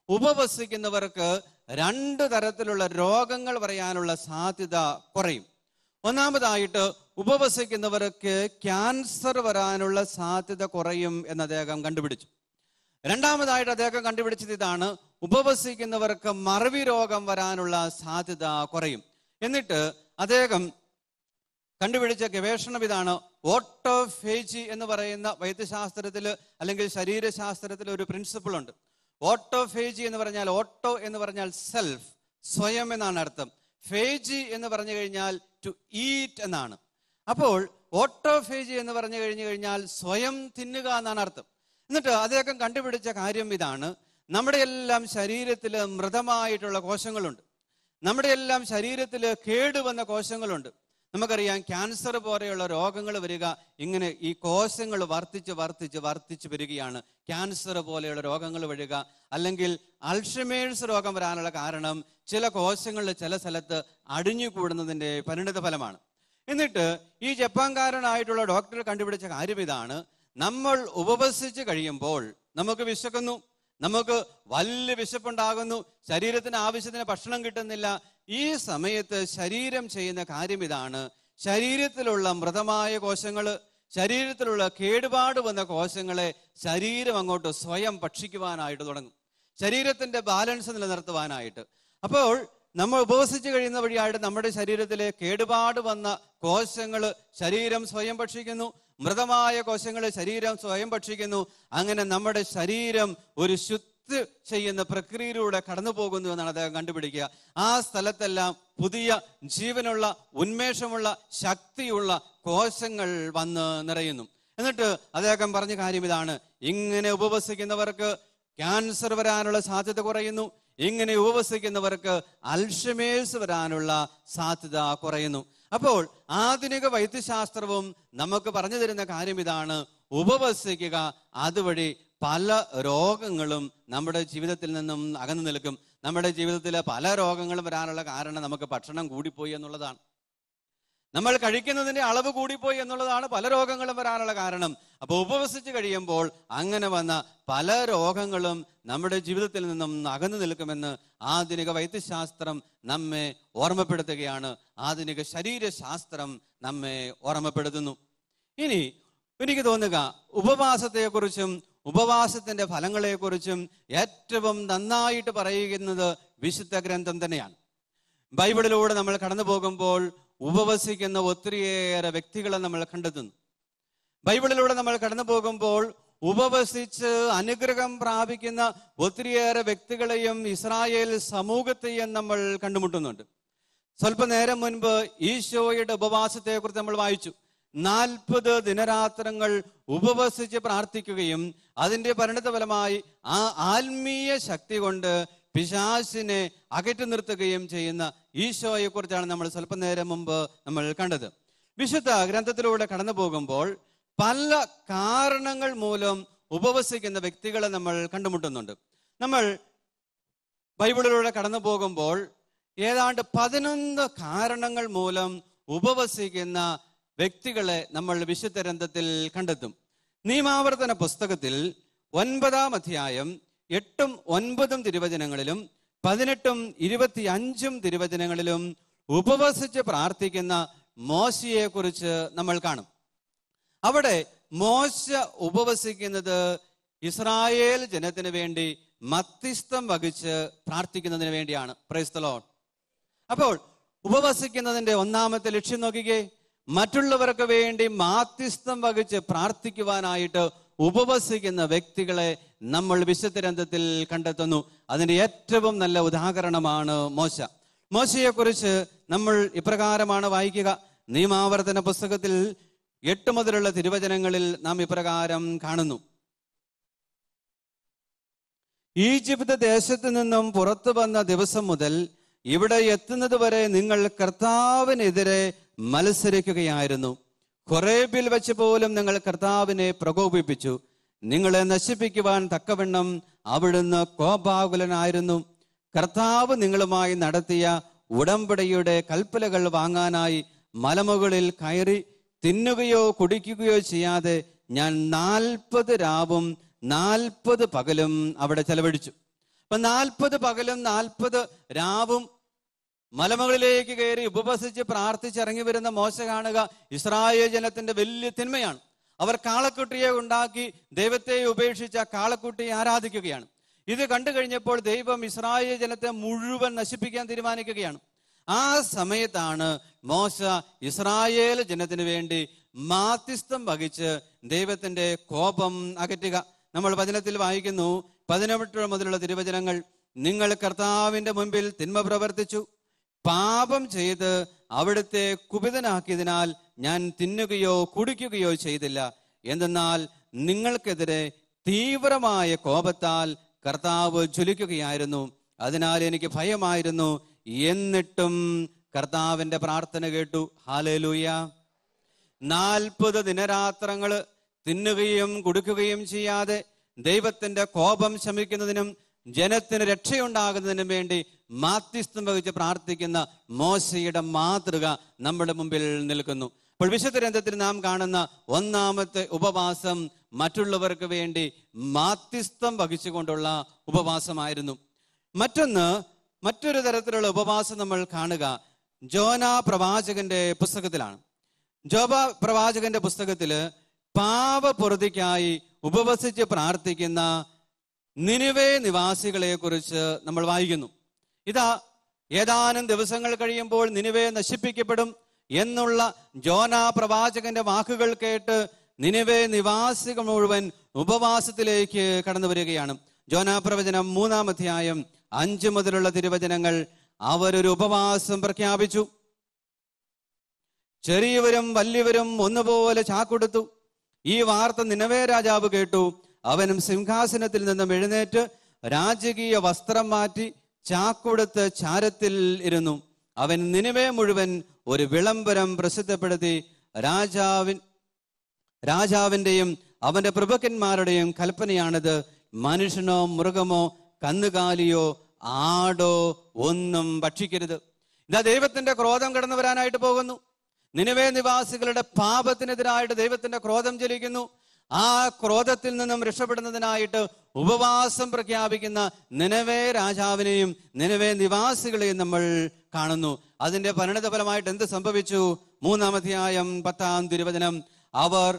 ഉപവസിക്കുന്നവർക്ക് 2 തരത്തിലുള്ള രോഗങ്ങൾ വരാനുള്ള സാധ്യത കുറയും. ഒന്നാമതായിട്ട് ഉപവസിക്കുന്നവർക്ക് ക്യാൻസർ വരാനുള്ള സാധ്യത കുറയും എന്ന് അദ്ദേഹം കണ്ടുപിടിച്ചു. രണ്ടാമതായിട്ട് അദ്ദേഹം കണ്ടുപിടിച്ചത് ഇതാണ്: ഉപവസിക്കുന്നവർക്ക് മറവി രോഗം വരാനുള്ള സാധ്യത കുറയും. എന്നിട്ട് അദ്ദേഹം കണ്ടുപിടിച്ച ഗവേഷണം ഇതാണ്: ഓട്ടോഫേജി എന്ന് പറയുന്ന വൈദ്യശാസ്ത്രത്തിൽ അല്ലെങ്കിൽ ശരീരശാസ്ത്രത്തിൽ ഒരു പ്രിൻസിപ്പിൾ ഉണ്ട്. ഓട്ടോഫേജി എന്ന് പറഞ്ഞാൽ, ഓട്ടോ എന്ന് പറഞ്ഞാൽ സെൽഫ്, സ്വയം എന്നാണ് അർത്ഥം. ഫേജി എന്ന് പറഞ്ഞു കഴിഞ്ഞാൽ ടു ഈറ്റ് എന്നാണ്. അപ്പോൾ ഓട്ടോഫേജി എന്ന് പറഞ്ഞു കഴിഞ്ഞാൽ സ്വയം തിന്നുക എന്നാണ് അർത്ഥം. എന്നിട്ട് അദ്ദേഹം കണ്ടുപിടിച്ച കാര്യം ഇതാണ്: നമ്മുടെ എല്ലാം ശരീരത്തിൽ മൃതമായിട്ടുള്ള കോശങ്ങളുണ്ട്, നമ്മുടെ എല്ലാം ശരീരത്തിൽ കേടുവന്ന കോശങ്ങളുണ്ട്. നമുക്കറിയാം, ക്യാൻസർ പോലെയുള്ള രോഗങ്ങൾ വരിക ഇങ്ങനെ ഈ കോശങ്ങൾ വർദ്ധിച്ച് വരികയാണ്. ക്യാൻസർ പോലെയുള്ള രോഗങ്ങൾ വരിക, അല്ലെങ്കിൽ അൾഷിമേഴ്സ് രോഗം വരാനുള്ള കാരണം ചില കോശങ്ങളിൽ ചില സ്ഥലത്ത് അടിഞ്ഞുകൂടുന്നതിന്റെ പരിണിത ഫലമാണ്. എന്നിട്ട് ഈ ജപ്പാൻകാരനായിട്ടുള്ള ഡോക്ടർ കണ്ടുപിടിച്ച കാര്യം ഇതാണ്: നമ്മൾ ഉപവസിച്ച് കഴിയുമ്പോൾ നമുക്ക് വിശക്കുന്നു, നമുക്ക് വലിയ വിശപ്പുണ്ടാകുന്നു, ശരീരത്തിന് ആവശ്യത്തിന് ഭക്ഷണം കിട്ടുന്നില്ല. ഈ സമയത്ത് ശരീരം ചെയ്യുന്ന കാര്യം ഇതാണ്: ശരീരത്തിലുള്ള മൃതമായ കോശങ്ങള്, ശരീരത്തിലുള്ള കേടുപാട് വന്ന കോശങ്ങളെ ശരീരം അങ്ങോട്ട് സ്വയം ഭക്ഷിക്കുവാനായിട്ട് തുടങ്ങും, ശരീരത്തിന്റെ ബാലൻസ് നിലനിർത്തുവാനായിട്ട്. അപ്പോൾ നമ്മൾ ഉപവസിച്ച് കഴിയുന്ന വഴിയായിട്ട് നമ്മുടെ ശരീരത്തിലെ കേടുപാട് വന്ന കോശങ്ങള് ശരീരം സ്വയം ഭക്ഷിക്കുന്നു, മൃതമായ കോശങ്ങളെ ശരീരം സ്വയം ഭക്ഷിക്കുന്നു. അങ്ങനെ നമ്മുടെ ശരീരം ഒരു ശുദ്ധി ചെയ്യുന്ന പ്രക്രിയയിലൂടെ കടന്നു പോകുന്നു എന്നാണ് അദ്ദേഹം കണ്ടുപിടിക്കുക. ആ സ്ഥലത്തെല്ലാം പുതിയ ജീവനുള്ള, ഉന്മേഷമുള്ള, ശക്തിയുള്ള കോശങ്ങൾ വന്ന് നിറയുന്നു. എന്നിട്ട് അദ്ദേഹം പറഞ്ഞ കാര്യം ഇതാണ്: ഇങ്ങനെ ഉപവസിക്കുന്നവർക്ക് ക്യാൻസർ വരാനുള്ള സാധ്യത കുറയുന്നു, ഇങ്ങനെ ഉപവസിക്കുന്നവർക്ക് അൾഷിമേഴ്സ് വരാനുള്ള സാധ്യത കുറയുന്നു. അപ്പോൾ ആധുനിക വൈദ്യശാസ്ത്രവും നമുക്ക് പറഞ്ഞു തരുന്ന കാര്യം ഇതാണ്: ഉപവസിക്കുക, അതുവഴി പല രോഗങ്ങളും നമ്മുടെ ജീവിതത്തിൽ നിന്നും അകന്നു നിൽക്കും. നമ്മുടെ ജീവിതത്തിൽ പല രോഗങ്ങളും വരാനുള്ള കാരണം നമുക്ക് ഭക്ഷണം കൂടിപ്പോയി എന്നുള്ളതാണ്. നമ്മൾ കഴിക്കുന്നതിന്റെ അളവ് കൂടിപ്പോയി എന്നുള്ളതാണ് പല രോഗങ്ങളും വരാനുള്ള കാരണം. അപ്പൊ ഉപവസിച്ച് കഴിയുമ്പോൾ അങ്ങനെ വന്ന പല രോഗങ്ങളും നമ്മുടെ ജീവിതത്തിൽ നിന്നും അകന്നു നിൽക്കുമെന്ന് ആധുനിക വൈദ്യശാസ്ത്രം നമ്മെ ഓർമ്മപ്പെടുത്തുകയാണ്, ആധുനിക ശരീരശാസ്ത്രം നമ്മെ ഓർമ്മപ്പെടുത്തുന്നു. ഇനി എനിക്ക് തോന്നുക, ഉപവാസത്തെക്കുറിച്ചും ഉപവാസത്തിന്റെ ഫലങ്ങളെക്കുറിച്ചും ഏറ്റവും നന്നായിട്ട് പറയുന്നത് വിശുദ്ധ ഗ്രന്ഥം തന്നെയാണ്. ബൈബിളിലൂടെ നമ്മൾ കടന്നു പോകുമ്പോൾ ഉപവസിക്കുന്ന ഒത്തിരിയേറെ വ്യക്തികളെ നമ്മൾ കണ്ടെത്തുന്നു. ബൈബിളിലൂടെ നമ്മൾ കടന്നു പോകുമ്പോൾ ഉപവസിച്ച് അനുഗ്രഹം പ്രാപിക്കുന്ന ഒത്തിരിയേറെ വ്യക്തികളെയും ഇസ്രായേൽ സമൂഹത്തെയും നമ്മൾ കണ്ടുമുട്ടുന്നുണ്ട്. സ്വല്പനേരം മുൻപ് ഈശോയുടെ ഉപവാസത്തെക്കുറിച്ച് നമ്മൾ വായിച്ചു. 40 ദിനരാത്രങ്ങൾ ഉപവസിച്ച് പ്രാർത്ഥിക്കുകയും അതിന്റെ പരിണിതഫലമായി ആ ആത്മീയ ശക്തി കൊണ്ട് പിശാചിനെ അകറ്റി നിർത്തുകയും ചെയ്യുന്ന ഈശോയെ കുറിച്ചാണ് നമ്മൾ സ്വല്പനേരം മുമ്പ് നമ്മൾ കണ്ടത്. വിശുദ്ധ ഗ്രന്ഥത്തിലൂടെ കടന്നു പോകുമ്പോൾ പല കാരണങ്ങൾ മൂലം ഉപവസിക്കുന്ന വ്യക്തികളെ നമ്മൾ കണ്ടുമുട്ടുന്നുണ്ട്. നമ്മൾ ബൈബിളിലൂടെ കടന്നു പോകുമ്പോൾ ഏതാണ്ട് 11 കാരണങ്ങൾ മൂലം ഉപവസിക്കുന്ന വ്യക്തികളെ നമ്മൾ വിശുദ്ധ ഗ്രന്ഥത്തിൽ കണ്ടെത്തും. നിയമാവർത്തന പുസ്തകത്തിൽ 9-ാം അധ്യായം 8ഉം 9ഉം തിരുവചനങ്ങളിലും 18ഉം 25ഉം തിരുവചനങ്ങളിലും ഉപവസിച്ച് പ്രാർത്ഥിക്കുന്ന മോശയെ കുറിച്ച് നമ്മൾ കാണും. അവിടെ മോശ ഉപവസിക്കുന്നത് ഇസ്രായേൽ ജനത്തിന് വേണ്ടി മധ്യസ്ഥം വഹിച്ച് പ്രാർത്ഥിക്കുന്നതിന് വേണ്ടിയാണ്. Praise the Lord. അപ്പോൾ ഉപവസിക്കുന്നതിന്റെ ഒന്നാമത്തെ ലക്ഷ്യം നോക്കിക്കേ, മറ്റുള്ളവർക്ക് വേണ്ടി മാധ്യസ്ഥം വഹിച്ച് പ്രാർത്ഥിക്കുവാനായിട്ട് ഉപവസിക്കുന്ന വ്യക്തികളെ നമ്മൾ വിശുദ്ധ ഗ്രന്ഥത്തിൽ കണ്ടെത്തുന്നു. അതിന്റെ ഏറ്റവും നല്ല ഉദാഹരണമാണ് മോശയെ കുറിച്ച് നമ്മൾ ഇപ്രകാരമാണ് വായിക്കുക. നിയമാവർത്തന പുസ്തകത്തിൽ 8 മുതലുള്ള തിരുവചനങ്ങളിൽ നാം ഇപ്രകാരം കാണുന്നു. ഈജിപ്ത് ദേശത്തു നിന്നും പുറത്തു വന്ന ദിവസം മുതൽ ഇവിടെ എത്തുന്നത് വരെ നിങ്ങൾ കർത്താവിനെതിരെ മത്സരിക്കുകയായിരുന്നു. ഹോരേബിൽ വെച്ച് പോലും നിങ്ങൾ കർത്താവിനെ പ്രകോപിപ്പിച്ചു. നിങ്ങളെ നശിപ്പിക്കുവാൻ തക്കവണ്ണം അവിടുന്ന് കോപാകുലനായിരുന്നു. കർത്താവ് നിങ്ങളുമായി നടത്തിയ ഉടമ്പടിയുടെ കൽപ്പനകൾ വാങ്ങാനായി മലമുകളിൽ കയറി തിന്നുകയോ കുടിക്കുകയോ ചെയ്യാതെ ഞാൻ 40 രാവും 40 പകലും അവിടെ ചെലവഴിച്ചു. അപ്പൊ 40 പകലും 40 രാവും മലമുകളിലേക്ക് കയറി ഉപവസിച്ച് പ്രാർത്ഥിച്ചിറങ്ങി വരുന്ന മോശ കാണുക ഇസ്രായേൽ ജനത്തിന്റെ വലിയ തിന്മയാണ്. അവർ കാളക്കുട്ടിയെ ഉണ്ടാക്കി ദൈവത്തെ ഉപേക്ഷിച്ച കാളക്കുട്ടിയെ ആരാധിക്കുകയാണ്. ഇത് കണ്ടു കഴിഞ്ഞപ്പോൾ ദൈവം ഇസ്രായേൽ ജനത്തെ മുഴുവൻ നശിപ്പിക്കാൻ തീരുമാനിക്കുകയാണ്. ആ സമയത്താണ് മോശ ഇസ്രായേൽ ജനത്തിന് വേണ്ടി മാധ്യസ്ഥം വഹിച്ച് ദൈവത്തിന്റെ കോപം അകറ്റുക. നമ്മൾ വചനത്തിൽ വായിക്കുന്നു 18 മുതലുള്ള തിരുവചനങ്ങൾ. നിങ്ങൾ കർത്താവിന്റെ മുൻപിൽ തിന്മ പ്രവർത്തിച്ചു, പാപം ചെയ്ത് അവിടുത്തെ കുപിതനാക്കിയതിനാൽ ഞാൻ തിന്നുകയോ കുടിക്കുകയോ ചെയ്തില്ല. എന്തെന്നാൽ നിങ്ങൾക്കെതിരെ തീവ്രമായ കോപത്താൽ കർത്താവ് ജ്വലിക്കുകയായിരുന്നു. അതിനാൽ എനിക്ക് ഭയമായിരുന്നു. എന്നിട്ടും കർത്താവിന്റെ പ്രാർത്ഥന കേട്ടു. ഹല്ലേലൂയ. 40 ദിനരാത്രങ്ങള് തിന്നുകയും കുടിക്കുകയും ചെയ്യാതെ ദൈവത്തിന്റെ കോപം ശമിക്കുന്നതിനും ജനത്തിന് രക്ഷയുണ്ടാകുന്നതിനും വേണ്ടി മാധ്യസ്ഥം വഹിച്ച് പ്രാർത്ഥിക്കുന്ന മോശയുടെ മാതൃക നമ്മുടെ മുമ്പിൽ നിൽക്കുന്നു. അപ്പോൾ വിശുദ്ധ ഗ്രന്ഥത്തിൽ നാം കാണുന്ന ഒന്നാമത്തെ ഉപവാസം മറ്റുള്ളവർക്ക് വേണ്ടി മാധ്യസ്ഥം വഹിച്ചുകൊണ്ടുള്ള ഉപവാസമായിരുന്നു. മറ്റൊരു തരത്തിലുള്ള ഉപവാസം നമ്മൾ കാണുക ജോന പ്രവാചകന്റെ പുസ്തകത്തിലാണ്. ജോബ പ്രവാചകന്റെ പുസ്തകത്തില് പാപപൊറുതിക്കായി ഉപവസിച്ച് പ്രാർത്ഥിക്കുന്ന നിനിവേ നിവാസികളെ കുറിച്ച് നമ്മൾ വായിക്കുന്നു. ഇതാ ഏതാനും ദിവസങ്ങൾ കഴിയുമ്പോൾ നിനിവേ നശിപ്പിക്കപ്പെടും എന്നുള്ള ജോന പ്രവാചകന്റെ വാക്കുകൾ കേട്ട് നിനിവേ നിവാസികൾ മുഴുവൻ ഉപവാസത്തിലേക്ക് കടന്നു വരികയാണ്. ജോന പ്രവചനം 3-ാം അധ്യായം 5 മുതലുള്ള തിരുവചനങ്ങൾ. അവരൊരു ഉപവാസം പ്രഖ്യാപിച്ചു. ചെറിയവരും വലിയവരും ഒന്നുപോലെ ചാക്കൊടുത്തു. ഈ വാർത്ത നിനവേ രാജാവ് കേട്ടു. അവനും സിംഹാസനത്തിൽ നിന്നും എഴുന്നേറ്റ് രാജകീയ വസ്ത്രം മാറ്റി ചാക്കൊടുത്ത് ചാരത്തിൽ ഇരുന്നു. അവൻ നിനിവേ മുഴുവൻ ഒരു വിളംബരം പ്രസിദ്ധപ്പെടുത്തി. രാജാവിന്റെയും അവന്റെ പ്രഭുക്കന്മാരുടെയും കൽപ്പനയാണിത്. മനുഷ്യനോ മൃഗമോ കന്നുകാലിയോ ആടോ ഒന്നും ഭക്ഷിക്കരുത്. ഇതാ ദൈവത്തിന്റെ ക്രോധം കടന്നു വരാനായിട്ട് പോകുന്നു. നിനിവേ നിവാസികളുടെ പാപത്തിനെതിരായിട്ട് ദൈവത്തിന്റെ ക്രോധം ജ്വലിക്കുന്നു. ആ ക്രോധത്തിൽ നിന്നും രക്ഷപ്പെടുന്നതിനായിട്ട് ഉപവാസം പ്രഖ്യാപിക്കുന്ന നിനവേ രാജാവിനെയും നിനവേ നിവാസികളെയും നമ്മൾ കാണുന്നു. അതിന്റെ പരിണതഫലമായിട്ട് എന്ത് സംഭവിച്ചു? 3-ാം അധ്യായം 10-ാം തിരുവചനം. അവർ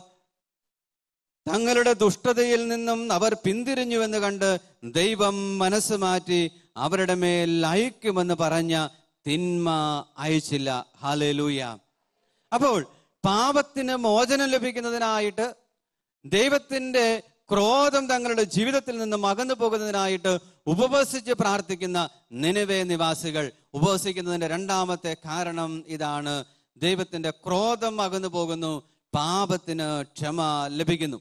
തങ്ങളുടെ ദുഷ്ടതയിൽ നിന്നും അവർ പിന്തിരിഞ്ഞുവെന്ന് കണ്ട് ദൈവം മനസ്സ് മാറ്റി അവരുടെ മേൽ അയക്കുമെന്ന് പറഞ്ഞ തിന്മ അയച്ചില്ല. ഹല്ലേലൂയ. അപ്പോൾ പാപത്തിന് മോചനം ലഭിക്കുന്നതിനായിട്ട് ദൈവത്തിന്റെ ക്രോധം തങ്ങളുടെ ജീവിതത്തിൽ നിന്നും അകന്നു പോകുന്നതിനായിട്ട് ഉപവസിച്ച് പ്രാർത്ഥിക്കുന്ന നിനിവേ നിവാസികൾ. ഉപവസിക്കുന്നതിന്റെ 2-ാമത്തെ കാരണം ഇതാണ്. ദൈവത്തിന്റെ ക്രോധം അകന്നു പോകുന്നു, പാപത്തിന് ക്ഷമ ലഭിക്കുന്നു.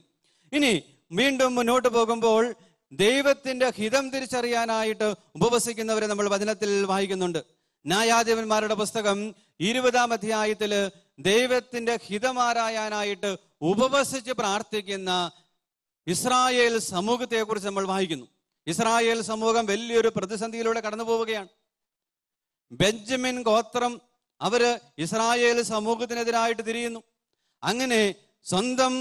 ഇനി വീണ്ടും മുന്നോട്ട് പോകുമ്പോൾ ദൈവത്തിന്റെ ഹിതം തിരിച്ചറിയാനായിട്ട് ഉപവസിക്കുന്നവരെ നമ്മൾ വചനത്തിൽ വായിക്കുന്നുണ്ട്. ന്യായാധിപന്മാരുടെ പുസ്തകം 20-ാം അധ്യായത്തില് ദൈവത്തിന്റെ ഹിതമാരായാനായിട്ട് ഉപവസിച്ച് പ്രാർത്ഥിക്കുന്ന ഇസ്രായേൽ സമൂഹത്തെ കുറിച്ച് നമ്മൾ വായിക്കുന്നു. ഇസ്രായേൽ സമൂഹം വലിയൊരു പ്രതിസന്ധിയിലൂടെ കടന്നു പോവുകയാണ്. ബെഞ്ചമിൻ ഗോത്രം അവര് ഇസ്രായേൽ സമൂഹത്തിനെതിരായിട്ട് തിരിയുന്നു. അങ്ങനെ സ്വന്തം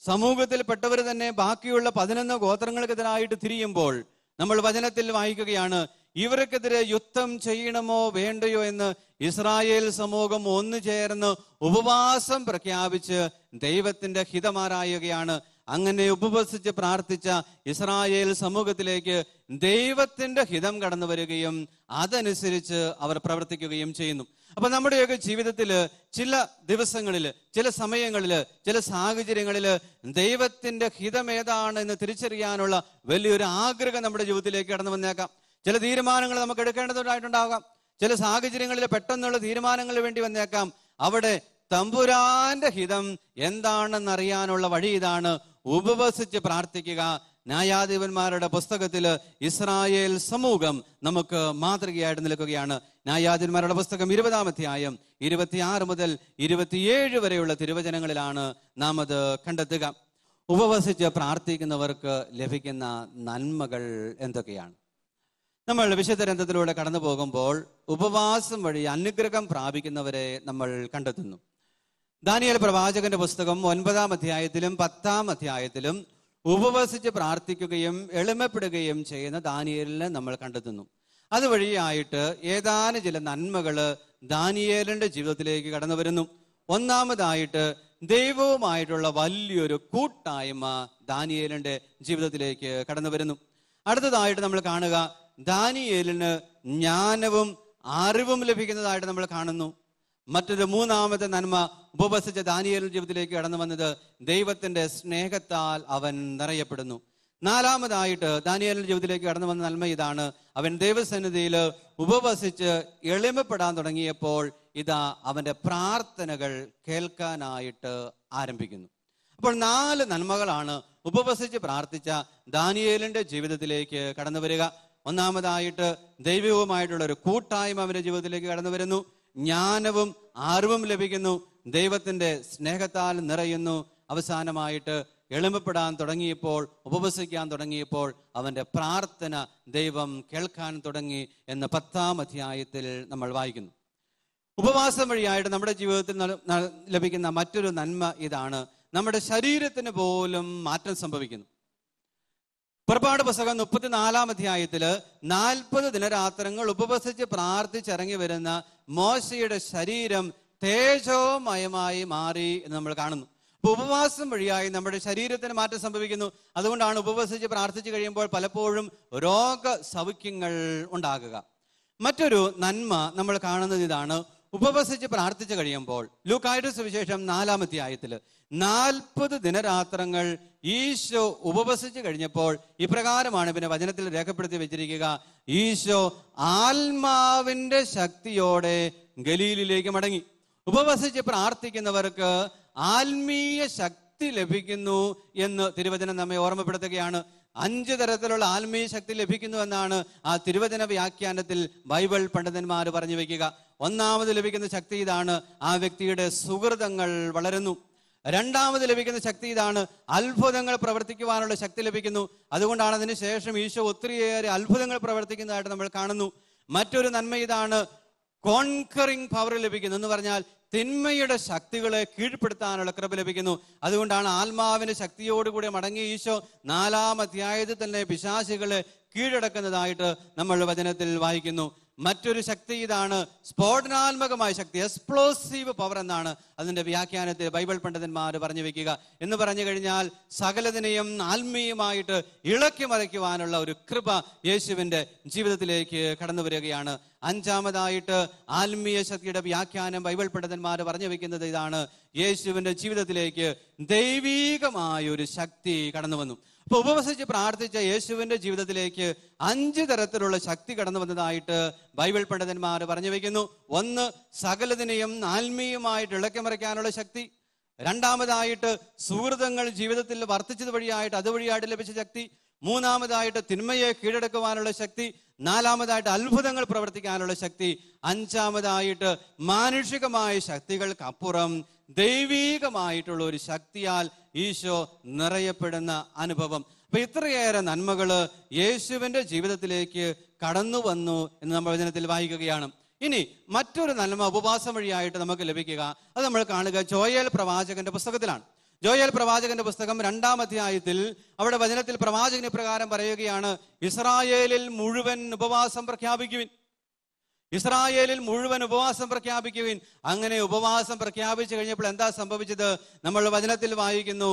സമൂഹത്തിൽപ്പെട്ടവർ തന്നെ ബാക്കിയുള്ള 11 ഗോത്രങ്ങൾക്കെതിരായിട്ട് തിരിയുമ്പോൾ നമ്മൾ വചനത്തിൽ വായിക്കുകയാണ്, ഇവർക്കെതിരെ യുദ്ധം ചെയ്യണമോ വേണ്ടയോ എന്ന് ഇസ്രായേൽ സമൂഹം ഒന്നു ചേർന്ന് ഉപവാസം പ്രഖ്യാപിച്ച് ദൈവത്തിന്റെ ഹിതമാരായുകയാണ്. അങ്ങനെ ഉപവസിച്ച് പ്രാർത്ഥിച്ച ഇസ്രായേൽ സമൂഹത്തിലേക്ക് ദൈവത്തിന്റെ ഹിതം കടന്നു വരികയും അതനുസരിച്ച് അവർ പ്രവർത്തിക്കുകയും ചെയ്യുന്നു. അപ്പൊ നമ്മുടെയൊക്കെ ജീവിതത്തില് ചില ദിവസങ്ങളില്, ചില സമയങ്ങളില്, ചില സാഹചര്യങ്ങളില് ദൈവത്തിന്റെ ഹിതം ഏതാണ് എന്ന് തിരിച്ചറിയാനുള്ള വലിയൊരു ആഗ്രഹം നമ്മുടെ ജീവിതത്തിലേക്ക് കടന്നു വന്നേക്കാം. ചില തീരുമാനങ്ങൾ നമുക്ക് എടുക്കേണ്ടതായിട്ടുണ്ടാകാം. ചില സാഹചര്യങ്ങളിൽ പെട്ടെന്നുള്ള തീരുമാനങ്ങൾ വേണ്ടി വന്നേക്കാം. അവിടെ തമ്പുരാന്റെ ഹിതം എന്താണെന്നറിയാനുള്ള വഴി ഇതാണ്, ഉപവസിച്ച് പ്രാർത്ഥിക്കുക. ന്യായാധിപന്മാരുടെ പുസ്തകത്തില് ഇസ്രായേൽ സമൂഹം നമുക്ക് മാതൃകയായിട്ട് നിൽക്കുകയാണ്. ന്യായാധിപന്മാരുടെ പുസ്തകം 20-ാം അധ്യായം 26 മുതൽ 27 വരെയുള്ള തിരുവചനങ്ങളിലാണ് നാം അത് കണ്ടെത്തുക. ഉപവസിച്ച് പ്രാർത്ഥിക്കുന്നവർക്ക് ലഭിക്കുന്ന നന്മകൾ എന്തൊക്കെയാണ്? നമ്മൾ വിശുദ്ധ ഗ്രന്ഥത്തിലൂടെ കടന്നു പോകുമ്പോൾ ഉപവാസം വഴി അനുഗ്രഹം പ്രാപിക്കുന്നവരെ നമ്മൾ കണ്ടെത്തുന്നു. ദാനിയേൽ പ്രവാചകന്റെ പുസ്തകം 9-ാം അധ്യായത്തിലും 10-ാം അധ്യായത്തിലും ഉപവസിച്ച് പ്രാർത്ഥിക്കുകയും എളിമപ്പെടുകയും ചെയ്യുന്ന ദാനിയേലിനെ നമ്മൾ കണ്ടെത്തുന്നു. അതുവഴിയായിട്ട് ഏതാനും ചില നന്മകള് ദാനിയേലിന്റെ ജീവിതത്തിലേക്ക് കടന്നു വരുന്നു. ഒന്നാമതായിട്ട് ദൈവവുമായിട്ടുള്ള വലിയൊരു കൂട്ടായ്മ ദാനിയേലിന്റെ ജീവിതത്തിലേക്ക് കടന്നു വരുന്നു. അടുത്തതായിട്ട് നമ്മൾ കാണുക, ദാനിയേലിന് ജ്ഞാനവും അറിവും ലഭിക്കുന്നതായിട്ട് നമ്മൾ കാണുന്നു. മറ്റൊരു മൂന്നാമത്തെ നന്മ, ഉപവസിച്ച ദാനിയേലിന്റെ ജീവിതത്തിലേക്ക് കടന്നു വന്നത് ദൈവത്തിന്റെ സ്നേഹത്താൽ അവൻ നിറയപ്പെടുന്നു. നാലാമതായിട്ട് ദാനിയേലിന്റെ ജീവിതത്തിലേക്ക് കടന്നു വന്ന നന്മ ഇതാണ്, അവൻ ദൈവസന്നിധിയിൽ ഉപവസിച്ച് എളിമപ്പെടാൻ തുടങ്ങിയപ്പോൾ ഇതാ അവന്റെ പ്രാർത്ഥനകൾ കേൾക്കാനായിട്ട് ആരംഭിക്കുന്നു. അപ്പോൾ 4 നന്മകളാണ് ഉപവസിച്ച് പ്രാർത്ഥിച്ച ദാനിയേലിന്റെ ജീവിതത്തിലേക്ക് കടന്നു വരിക. ഒന്നാമതായിട്ട് ദൈവവുമായിട്ടുള്ള ഒരു കൂട്ടായ്മ അവന്റെ ജീവിതത്തിലേക്ക് കടന്നു വരുന്നു. ജ്ഞാനവും അറിവും ലഭിക്കുന്നു. ദൈവത്തിന്റെ സ്നേഹത്താൽ നിറയുന്നു. അവസാനമായിട്ട് എളിമപ്പെടാൻ തുടങ്ങിയപ്പോൾ, ഉപവസിക്കാൻ തുടങ്ങിയപ്പോൾ അവന്റെ പ്രാർത്ഥന ദൈവം കേൾക്കാൻ തുടങ്ങി എന്ന് 10-ാം അധ്യായത്തിൽ നമ്മൾ വായിക്കുന്നു. ഉപവാസം വഴിയായിട്ട് നമ്മുടെ ജീവിതത്തിൽ ലഭിക്കുന്ന മറ്റൊരു നന്മ ഇതാണ്, നമ്മുടെ ശരീരത്തിന് പോലും മാറ്റം സംഭവിക്കുന്നു. പുറപ്പാട് പുസ്തകം 34-ാം അധ്യായത്തില് 40 ദിനരാത്രങ്ങൾ ഉപവസിച്ച് പ്രാർത്ഥിച്ചിറങ്ങി വരുന്ന മോശയുടെ ശരീരം തേജോമയമായി മാറി എന്ന് നമ്മൾ കാണുന്നു. അപ്പൊ ഉപവാസം വഴിയായി നമ്മുടെ ശരീരത്തിന് മാറ്റം സംഭവിക്കുന്നു. അതുകൊണ്ടാണ് ഉപവസിച്ച് പ്രാർത്ഥിച്ചു കഴിയുമ്പോൾ പലപ്പോഴും രോഗസൗഖ്യങ്ങൾ ഉണ്ടാകുക. മറ്റൊരു നന്മ നമ്മൾ കാണുന്നത് ഇതാണ്, ഉപവസിച്ച് പ്രാർത്ഥിച്ചു കഴിയുമ്പോൾ ലൂക്കായുടെ സുവിശേഷം 4-ാം അധ്യായത്തില് 40 ദിനരാത്രങ്ങൾ ഈശോ ഉപവസിച്ച് കഴിഞ്ഞപ്പോൾ ഇപ്രകാരമാണ് പിന്നെ വചനത്തിൽ രേഖപ്പെടുത്തി വെച്ചിരിക്കുക, ഈശോ ആത്മാവിന്റെ ശക്തിയോടെ ഗലീലിലേക്ക് മടങ്ങി. ഉപവസിച്ച് പ്രാർത്ഥിക്കുന്നവർക്ക് ആത്മീയ ശക്തി ലഭിക്കുന്നു എന്ന് തിരുവചനം നമ്മെ ഓർമ്മപ്പെടുത്തുകയാണ്. 5 തരത്തിലുള്ള ആത്മീയ ശക്തി ലഭിക്കുന്നു എന്നാണ് ആ തിരുവചന വ്യാഖ്യാനത്തിൽ ബൈബിൾ പണ്ഡിതന്മാർ പറഞ്ഞു വെക്കുക. ഒന്നാമത് ലഭിക്കുന്ന ശക്തി ഇതാണ്, ആ വ്യക്തിയുടെ സുഹൃതങ്ങൾ വളരുന്നു. രണ്ടാമത് ലഭിക്കുന്ന ശക്തി ഇതാണ്, അത്ഭുതങ്ങൾ പ്രവർത്തിക്കുവാനുള്ള ശക്തി ലഭിക്കുന്നു. അതുകൊണ്ടാണ് അതിന് ശേഷം ഈശോ ഒത്തിരിയേറെ അത്ഭുതങ്ങൾ പ്രവർത്തിക്കുന്നതായിട്ട് നമ്മൾ കാണുന്നു. മറ്റൊരു നന്മ ഇതാണ്, കോൺകറിങ് പവർ ലഭിക്കുന്നു. എന്ന് പറഞ്ഞാൽ തിന്മയുടെ ശക്തികളെ കീഴ്പ്പെടുത്താനുള്ള കൃപ ലഭിക്കുന്നു. അതുകൊണ്ടാണ് ആത്മാവിന്റെ ശക്തിയോടുകൂടി മടങ്ങിയ ഈശോ 4-ാം അധ്യായത്തിൽ തന്നെ പിശാചുകളെ കീഴടക്കുന്നതായിട്ട് നമ്മൾ വചനത്തിൽ വായിക്കുന്നു. മറ്റൊരു ശക്തി ഇതാണ്, സ്ഫോടനാത്മകമായ ശക്തി, എക്സ്പ്ലോസീവ് പവർ എന്നാണ് അതിന്റെ വ്യാഖ്യാനത്തിൽ ബൈബിൾ പണ്ഡിതന്മാർ പറഞ്ഞു വെക്കുക. എന്ന് പറഞ്ഞു കഴിഞ്ഞാൽ സകലതിനെയും ആത്മീയമായിട്ട് ഇളക്കി മറിക്കുവാനുള്ള ഒരു കൃപ യേശുവിന്റെ ജീവിതത്തിലേക്ക് കടന്നു വരികയാണ്. 5-ാമതായിട്ട് ആത്മീയ ശക്തിയുടെ വ്യാഖ്യാനം ബൈബിൾ പണ്ഡിതന്മാർ പറഞ്ഞു വെക്കുന്നത് ഇതാണ്, യേശുവിന്റെ ജീവിതത്തിലേക്ക് ദൈവീകമായ ഒരു ശക്തി കടന്നു വന്നു. അപ്പൊ ഉപവസിച്ച് പ്രാർത്ഥിച്ച യേശുവിന്റെ ജീവിതത്തിലേക്ക് 5 തരത്തിലുള്ള ശക്തി കടന്നു വന്നതായിട്ട് ബൈബിൾ പണ്ഡിതന്മാർ പറഞ്ഞു വെക്കുന്നു. ഒന്ന്, സകലതിനെയും ആത്മീയമായിട്ട് ഇളക്കി മറിക്കാനുള്ള ശക്തി. രണ്ടാമതായിട്ട് സുഹൃതങ്ങൾ ജീവിതത്തിൽ വർദ്ധിച്ചത് വഴിയായിട്ട് അതുവഴിയായിട്ട് ലഭിച്ച ശക്തി. മൂന്നാമതായിട്ട് തിന്മയെ കീഴടക്കുവാനുള്ള ശക്തി. നാലാമതായിട്ട് അത്ഭുതങ്ങൾ പ്രവർത്തിക്കാനുള്ള ശക്തി. 5-ാമതായിട്ട് മാനുഷികമായ ശക്തികൾക്കപ്പുറം ദൈവീകമായിട്ടുള്ള ഒരു ശക്തിയാൽ ഈശോ നിറയപ്പെടുന്ന അനുഭവം. അപ്പൊ ഇത്രയേറെ നന്മകള് യേശുവിന്റെ ജീവിതത്തിലേക്ക് കടന്നു വന്നു എന്ന് നമ്മൾ വചനത്തിൽ വായിക്കുകയാണ്. ഇനി മറ്റൊരു നന്മ ഉപവാസം വഴിയായിട്ട് നമുക്ക് ലഭിക്കുക, അത് നമ്മൾ കാണുക ജോയേൽ പ്രവാചകന്റെ പുസ്തകത്തിലാണ്. ജോയേൽ പ്രവാചകന്റെ പുസ്തകം 2-ാം അധ്യായത്തിൽ അവിടെ വചനത്തിൽ പ്രവാചകൻ ഇപ്രകാരം പറയുകയാണ്, ഇസ്രായേലിൽ മുഴുവൻ ഉപവാസം പ്രഖ്യാപിക്കുവിൻ. ഇസ്രായേലിൽ മുഴുവൻ ഉപവാസം പ്രഖ്യാപിക്കുവിൻ. അങ്ങനെ ഉപവാസം പ്രഖ്യാപിച്ചു കഴിഞ്ഞപ്പോൾ എന്താ സംഭവിച്ചത്? നമ്മൾ വചനത്തിൽ വായിക്കുന്നു,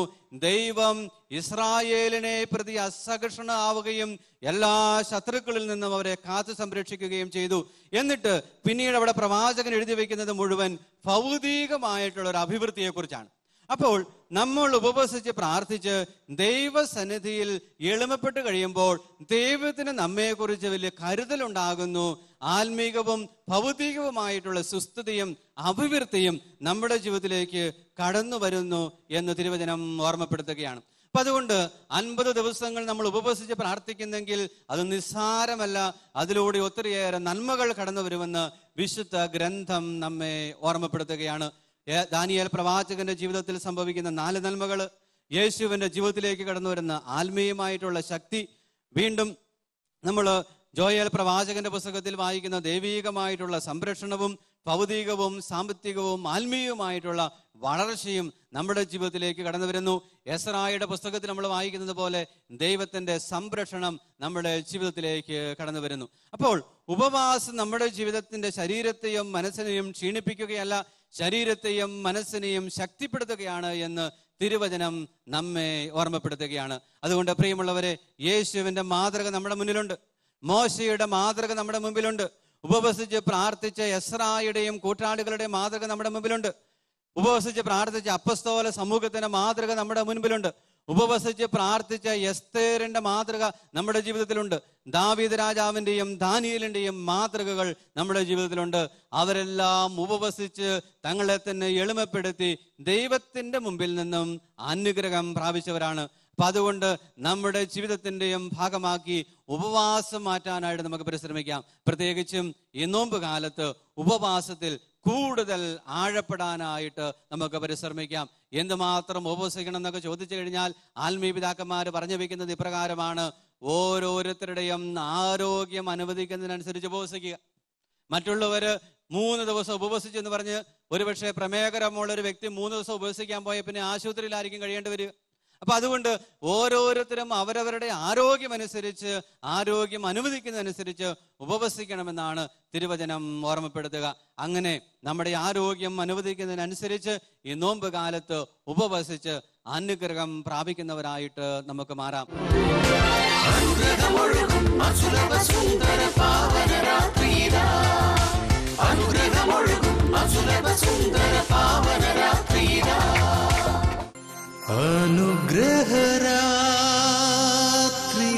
ദൈവം ഇസ്രായേലിനെ പ്രതി അസഹിഷ്ണുവാവുകയും എല്ലാ ശത്രുക്കളിൽ നിന്നും അവരെ കാത്തു സംരക്ഷിക്കുകയും ചെയ്തു. എന്നിട്ട് പിന്നീട് അവിടെ പ്രവാചകൻ എഴുതി വെക്കുന്നത് മുഴുവൻ ഭൗതികമായിട്ടുള്ള ഒരു അഭിവൃദ്ധിയെ കുറിച്ചാണ്. അപ്പോൾ നമ്മൾ ഉപവസിച്ച് പ്രാർത്ഥിച്ച് ദൈവസന്നിധിയിൽ എളിമപ്പെട്ട് കഴിയുമ്പോൾ ദൈവത്തിന് നമ്മെക്കുറിച്ച് വലിയ കരുതലുണ്ടാകുന്നു. ആത്മീകവും ഭൗതികവുമായിട്ടുള്ള സുസ്ഥിതിയും അഭിവൃദ്ധിയും നമ്മുടെ ജീവിതത്തിലേക്ക് കടന്നു വരുന്നു എന്ന് തിരുവചനം ഓർമ്മപ്പെടുത്തുകയാണ്. അപ്പൊ അതുകൊണ്ട് 50 ദിവസങ്ങൾ നമ്മൾ ഉപവസിച്ച് പ്രാർത്ഥിക്കുന്നെങ്കിൽ അത് നിസ്സാരമല്ല. അതിലൂടെ ഒത്തിരിയേറെ നന്മകൾ കടന്നു വരുമെന്ന് വിശുദ്ധ ഗ്രന്ഥം നമ്മെ ഓർമ്മപ്പെടുത്തുകയാണ്. ദാനിയേൽ പ്രവാചകന്റെ ജീവിതത്തിൽ സംഭവിക്കുന്ന 4 നന്മകൾ, യേശുവിന്റെ ജീവിതത്തിലേക്ക് കടന്നു വരുന്ന ആത്മീയമായിട്ടുള്ള ശക്തി, വീണ്ടും നമ്മൾ ജോയേൽ പ്രവാചകന്റെ പുസ്തകത്തിൽ വായിക്കുന്ന ദൈവീകമായിട്ടുള്ള സംരക്ഷണവും ഭൗതികവും സാമ്പത്തികവും ആത്മീയവുമായിട്ടുള്ള വളർച്ചയും നമ്മുടെ ജീവിതത്തിലേക്ക് കടന്നു വരുന്നു. എസ്രായുടെ പുസ്തകത്തിൽ നമ്മൾ വായിക്കുന്നത് പോലെ ദൈവത്തിന്റെ സംരക്ഷണം നമ്മുടെ ജീവിതത്തിലേക്ക് കടന്നു വരുന്നു. അപ്പോൾ ഉപവാസം നമ്മുടെ ജീവിതത്തിന്റെ ശരീരത്തെയും മനസ്സിനെയും ക്ഷീണിപ്പിക്കുകയല്ല, ശരീരത്തെയും മനസ്സിനെയും ശക്തിപ്പെടുത്തുകയാണ് എന്ന് തിരുവചനം നമ്മെ ഓർമ്മപ്പെടുത്തുകയാണ്. അതുകൊണ്ട് പ്രിയമുള്ളവരെ, യേശുവിന്റെ മാതൃക നമ്മുടെ മുന്നിലുണ്ട്, മോശയുടെ മാതൃക നമ്മുടെ മുമ്പിലുണ്ട്, ഉപവസിച്ച് പ്രാർത്ഥിച്ച എസ്രായുടെയും കൂട്ടാളികളുടെയും മാതൃക നമ്മുടെ മുമ്പിലുണ്ട്, ഉപവസിച്ച് പ്രാർത്ഥിച്ച അപ്പസ്തോല സമൂഹത്തിന്റെ മാതൃക നമ്മുടെ മുൻപിലുണ്ട്, ഉപവസിച്ച് പ്രാർത്ഥിച്ച എസ്തേറിന്റെ മാതൃക നമ്മുടെ ജീവിതത്തിലുണ്ട്, ദാവീദ് രാജാവിന്റെയും ദാനിയേലിന്റെയും മാതൃകകൾ നമ്മുടെ ജീവിതത്തിലുണ്ട്. അവരെല്ലാം ഉപവസിച്ച് തങ്ങളെ തന്നെ എളിമപ്പെടുത്തി ദൈവത്തിന്റെ മുമ്പിൽ നിന്നും അനുഗ്രഹം പ്രാപിച്ചവരാണ്. അപ്പൊ അതുകൊണ്ട് നമ്മുടെ ജീവിതത്തിന്റെയും ഭാഗമാക്കി ഉപവാസം മാറ്റാനായിട്ട് നമുക്ക് പരിശ്രമിക്കാം. പ്രത്യേകിച്ചും ഈ നോമ്പ് കാലത്ത് ഉപവാസത്തിൽ കൂടുതൽ ആഴപ്പെടാനായിട്ട് നമുക്ക് പരിശ്രമിക്കാം. എന്തുമാത്രം ഉപവസിക്കണം എന്നൊക്കെ ചോദിച്ചു കഴിഞ്ഞാൽ ആത്മീയ പിതാക്കന്മാർ പറഞ്ഞു വെക്കുന്നത് ഇപ്രകാരമാണ്: ഓരോരുത്തരുടെയും ആരോഗ്യം അനുവദിക്കുന്നതിനനുസരിച്ച് ഉപവസിക്കുക. മറ്റുള്ളവര് 3 ദിവസം ഉപവസിച്ചു എന്ന് പറഞ്ഞ് ഒരുപക്ഷെ പ്രമേഹകരമുള്ള ഒരു വ്യക്തി 3 ദിവസം ഉപവസിക്കാൻ പോയ പിന്നെ ആശുപത്രിയിലായിരിക്കും കഴിയേണ്ടി വരിക. അപ്പൊ അതുകൊണ്ട് ഓരോരുത്തരും അവരവരുടെ ആരോഗ്യം അനുവദിക്കുന്നതനുസരിച്ച് ഉപവസിക്കണമെന്നാണ് തിരുവചനം ഓർമ്മപ്പെടുത്തുക. അങ്ങനെ നമ്മുടെ ആരോഗ്യം അനുവദിക്കുന്നതിനനുസരിച്ച് ഈ നോമ്പ് കാലത്ത് ഉപവസിച്ച് അനുഗ്രഹം പ്രാപിക്കുന്നവരായിട്ട് നമുക്ക് മാറാം. അനുഗ്രഹരാത്രി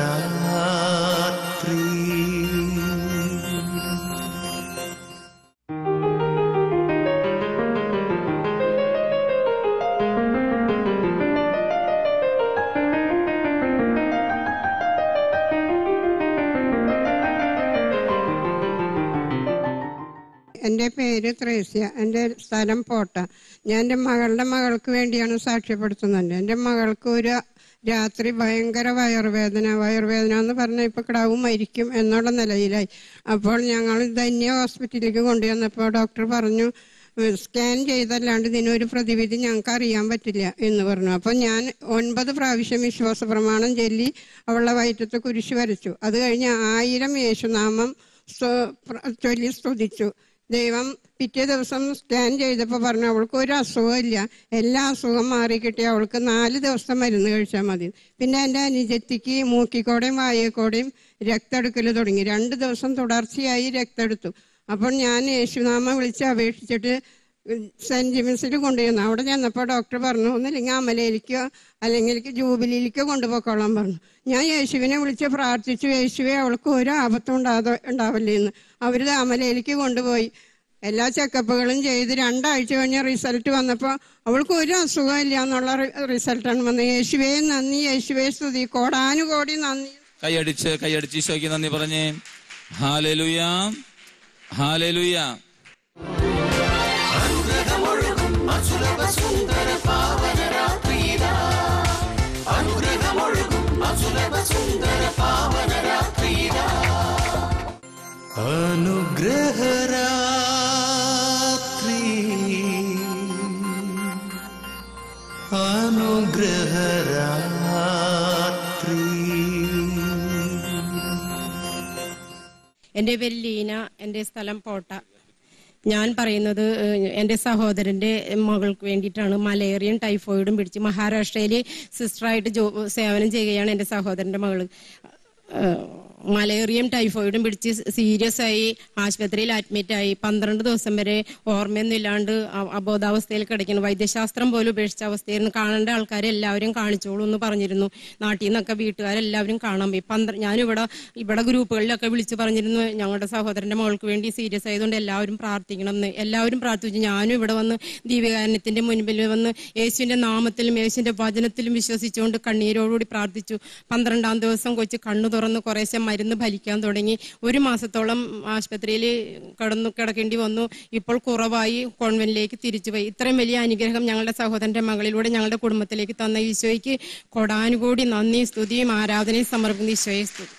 അനുഗ്രഹരാത്രി എൻ്റെ പേര് ത്രേസ്യ, എൻ്റെ സ്ഥലം പോട്ട. ഞാൻ എൻ്റെ മകളുടെ മകൾക്ക് വേണ്ടിയാണ് സാക്ഷ്യപ്പെടുത്തുന്നത്. എൻ്റെ മകൾക്ക് ഒരു രാത്രി ഭയങ്കര വയറുവേദന എന്ന് പറഞ്ഞാൽ ഇപ്പോൾ കിടാവും മരിക്കും എന്നുള്ള നിലയിലായി. അപ്പോൾ ഞങ്ങൾ ധന്യ ഹോസ്പിറ്റലിലേക്ക് കൊണ്ടുവന്നപ്പോൾ ഡോക്ടർ പറഞ്ഞു, സ്കാൻ ചെയ്തല്ലാണ്ട് ഇതിനൊരു പ്രതിവിധി ഞങ്ങൾക്ക് അറിയാൻ പറ്റില്ല എന്ന് പറഞ്ഞു. അപ്പോൾ ഞാൻ 9 പ്രാവശ്യം വിശ്വാസ പ്രമാണം ചൊല്ലി അവളുടെ വയറ്റത്ത് കുരിശ് വരച്ചു. അത് കഴിഞ്ഞ് 1000 യേശുനാമം ചൊല്ലി സ്തുതിച്ചു. ദൈവം പിറ്റേ ദിവസം സ്കാൻ ചെയ്തപ്പോൾ പറഞ്ഞു അവൾക്ക് ഒരു അസുഖമില്ല, എല്ലാ അസുഖം മാറിക്കിട്ടി, അവൾക്ക് 4 ദിവസം മരുന്ന് കഴിച്ചാൽ മതി. പിന്നെ എൻ്റെ അനുജത്തിക്ക് മൂക്കിക്കോടെയും വായക്കോടെയും രക്തമെടുക്കൽ തുടങ്ങി. 2 ദിവസം തുടർച്ചയായി രക്തമെടുത്തു. അപ്പോൾ ഞാൻ യേശുനാമ വിളിച്ച് അപേക്ഷിച്ചിട്ട് സെൻറ്റ് ജിമിൻസിൽ കൊണ്ടുവന്നു. അവിടെ ചെന്നപ്പോൾ ഡോക്ടർ പറഞ്ഞു, ഒന്നില്ലെങ്കിൽ അമലയിലേക്കോ അല്ലെങ്കിൽ ജൂബിലിയിലേക്കോ കൊണ്ടുപോയിക്കോളാൻ പറഞ്ഞു. ഞാൻ യേശുവിനെ വിളിച്ച് പ്രാർത്ഥിച്ചു, യേശുവെ അവൾക്ക് ഒരു ആപത്തും ഉണ്ടാവില്ലേ എന്ന്. അവർ അമലയിലേക്ക് കൊണ്ടുപോയി എല്ലാ ചെക്കപ്പുകളും ചെയ്ത് 2 ആഴ്ച കഴിഞ്ഞ റിസൾട്ട് വന്നപ്പോൾ അവൾക്ക് ഒരു അസുഖമില്ല എന്നുള്ള റിസൾട്ടാണ് വന്നത്. യേശുവേ നന്ദി, യേശുവേ സ്തുതി, കോടാനുകോടി നന്ദി. കൈയടിച്ച് ഈശോയ്ക്ക് നന്ദി പറഞ്ഞേ. ഹല്ലേലൂയ, ഹല്ലേലൂയ. അനുഗ്രഹരാത്രി അനുഗ്രഹരാത്രി. എൻ്റെ പേര് ലീന, എൻ്റെ സ്ഥലം പോട്ട. ഞാൻ പറയുന്നത് എൻ്റെ സഹോദരൻ്റെ മകൾക്ക് വേണ്ടിയിട്ടാണ്. മലേറിയയും ടൈഫോയിഡും പിടിച്ച് മഹാരാഷ്ട്രയിൽ സിസ്റ്ററായിട്ട് സേവനം ചെയ്യുകയാണ് എൻ്റെ സഹോദരൻ്റെ മകൾ. മലേറിയയും ടൈഫോയിഡും പിടിച്ച് സീരിയസ് ആയി ആശുപത്രിയിൽ അഡ്മിറ്റായി. 12 ദിവസം വരെ ഓർമ്മയൊന്നും ഇല്ലാണ്ട് അബോധാവസ്ഥയിൽ കിടക്കുന്നു. വൈദ്യശാസ്ത്രം പോലും ഉപേക്ഷിച്ച അവസ്ഥയായിരുന്നു. കാണേണ്ട ആൾക്കാരെ എല്ലാവരും കാണിച്ചോളൂ എന്ന് പറഞ്ഞിരുന്നു. നാട്ടിൽ നിന്നൊക്കെ വീട്ടുകാരെല്ലാവരും കാണാൻ പോയി. ഞാനിവിടെ ഗ്രൂപ്പുകളിലൊക്കെ വിളിച്ച് പറഞ്ഞിരുന്നു, ഞങ്ങളുടെ സഹോദരന്റെ മകൾക്ക് വേണ്ടി സീരിയസ് ആയതുകൊണ്ട് എല്ലാവരും പ്രാർത്ഥിക്കണം എന്ന്. എല്ലാവരും പ്രാർത്ഥിച്ചു. ഞാനും ഇവിടെ വന്ന് ദീപികാരണത്തിന്റെ മുൻപിൽ വന്ന് യേശുവിന്റെ നാമത്തിലും യേശുവിന്റെ വചനത്തിലും വിശ്വസിച്ചുകൊണ്ട് കണ്ണീരോടുകൂടി പ്രാർത്ഥിച്ചു. 12-ാം ദിവസം കൊച്ചു കണ്ണു തുറന്ന് കുറേശ്ശെ മരുന്ന് ഫലിക്കാൻ തുടങ്ങി. 1 മാസത്തോളം ആശുപത്രിയിൽ കിടക്കേണ്ടി വന്നു. ഇപ്പോൾ കുറവായി കോൺവെന്റിലേക്ക് തിരിച്ചുപോയി. ഇത്രയും വലിയ അനുഗ്രഹം ഞങ്ങളുടെ സഹോദരന്റെ മകളിലൂടെ ഞങ്ങളുടെ കുടുംബത്തിലേക്ക് തന്ന ഈശോയ്ക്ക് കൊടാനുകൂടി നന്ദി, സ്തുതിയും ആരാധനയും സമർപ്പിക്കുന്ന ഈശോയെ സ്തുതി.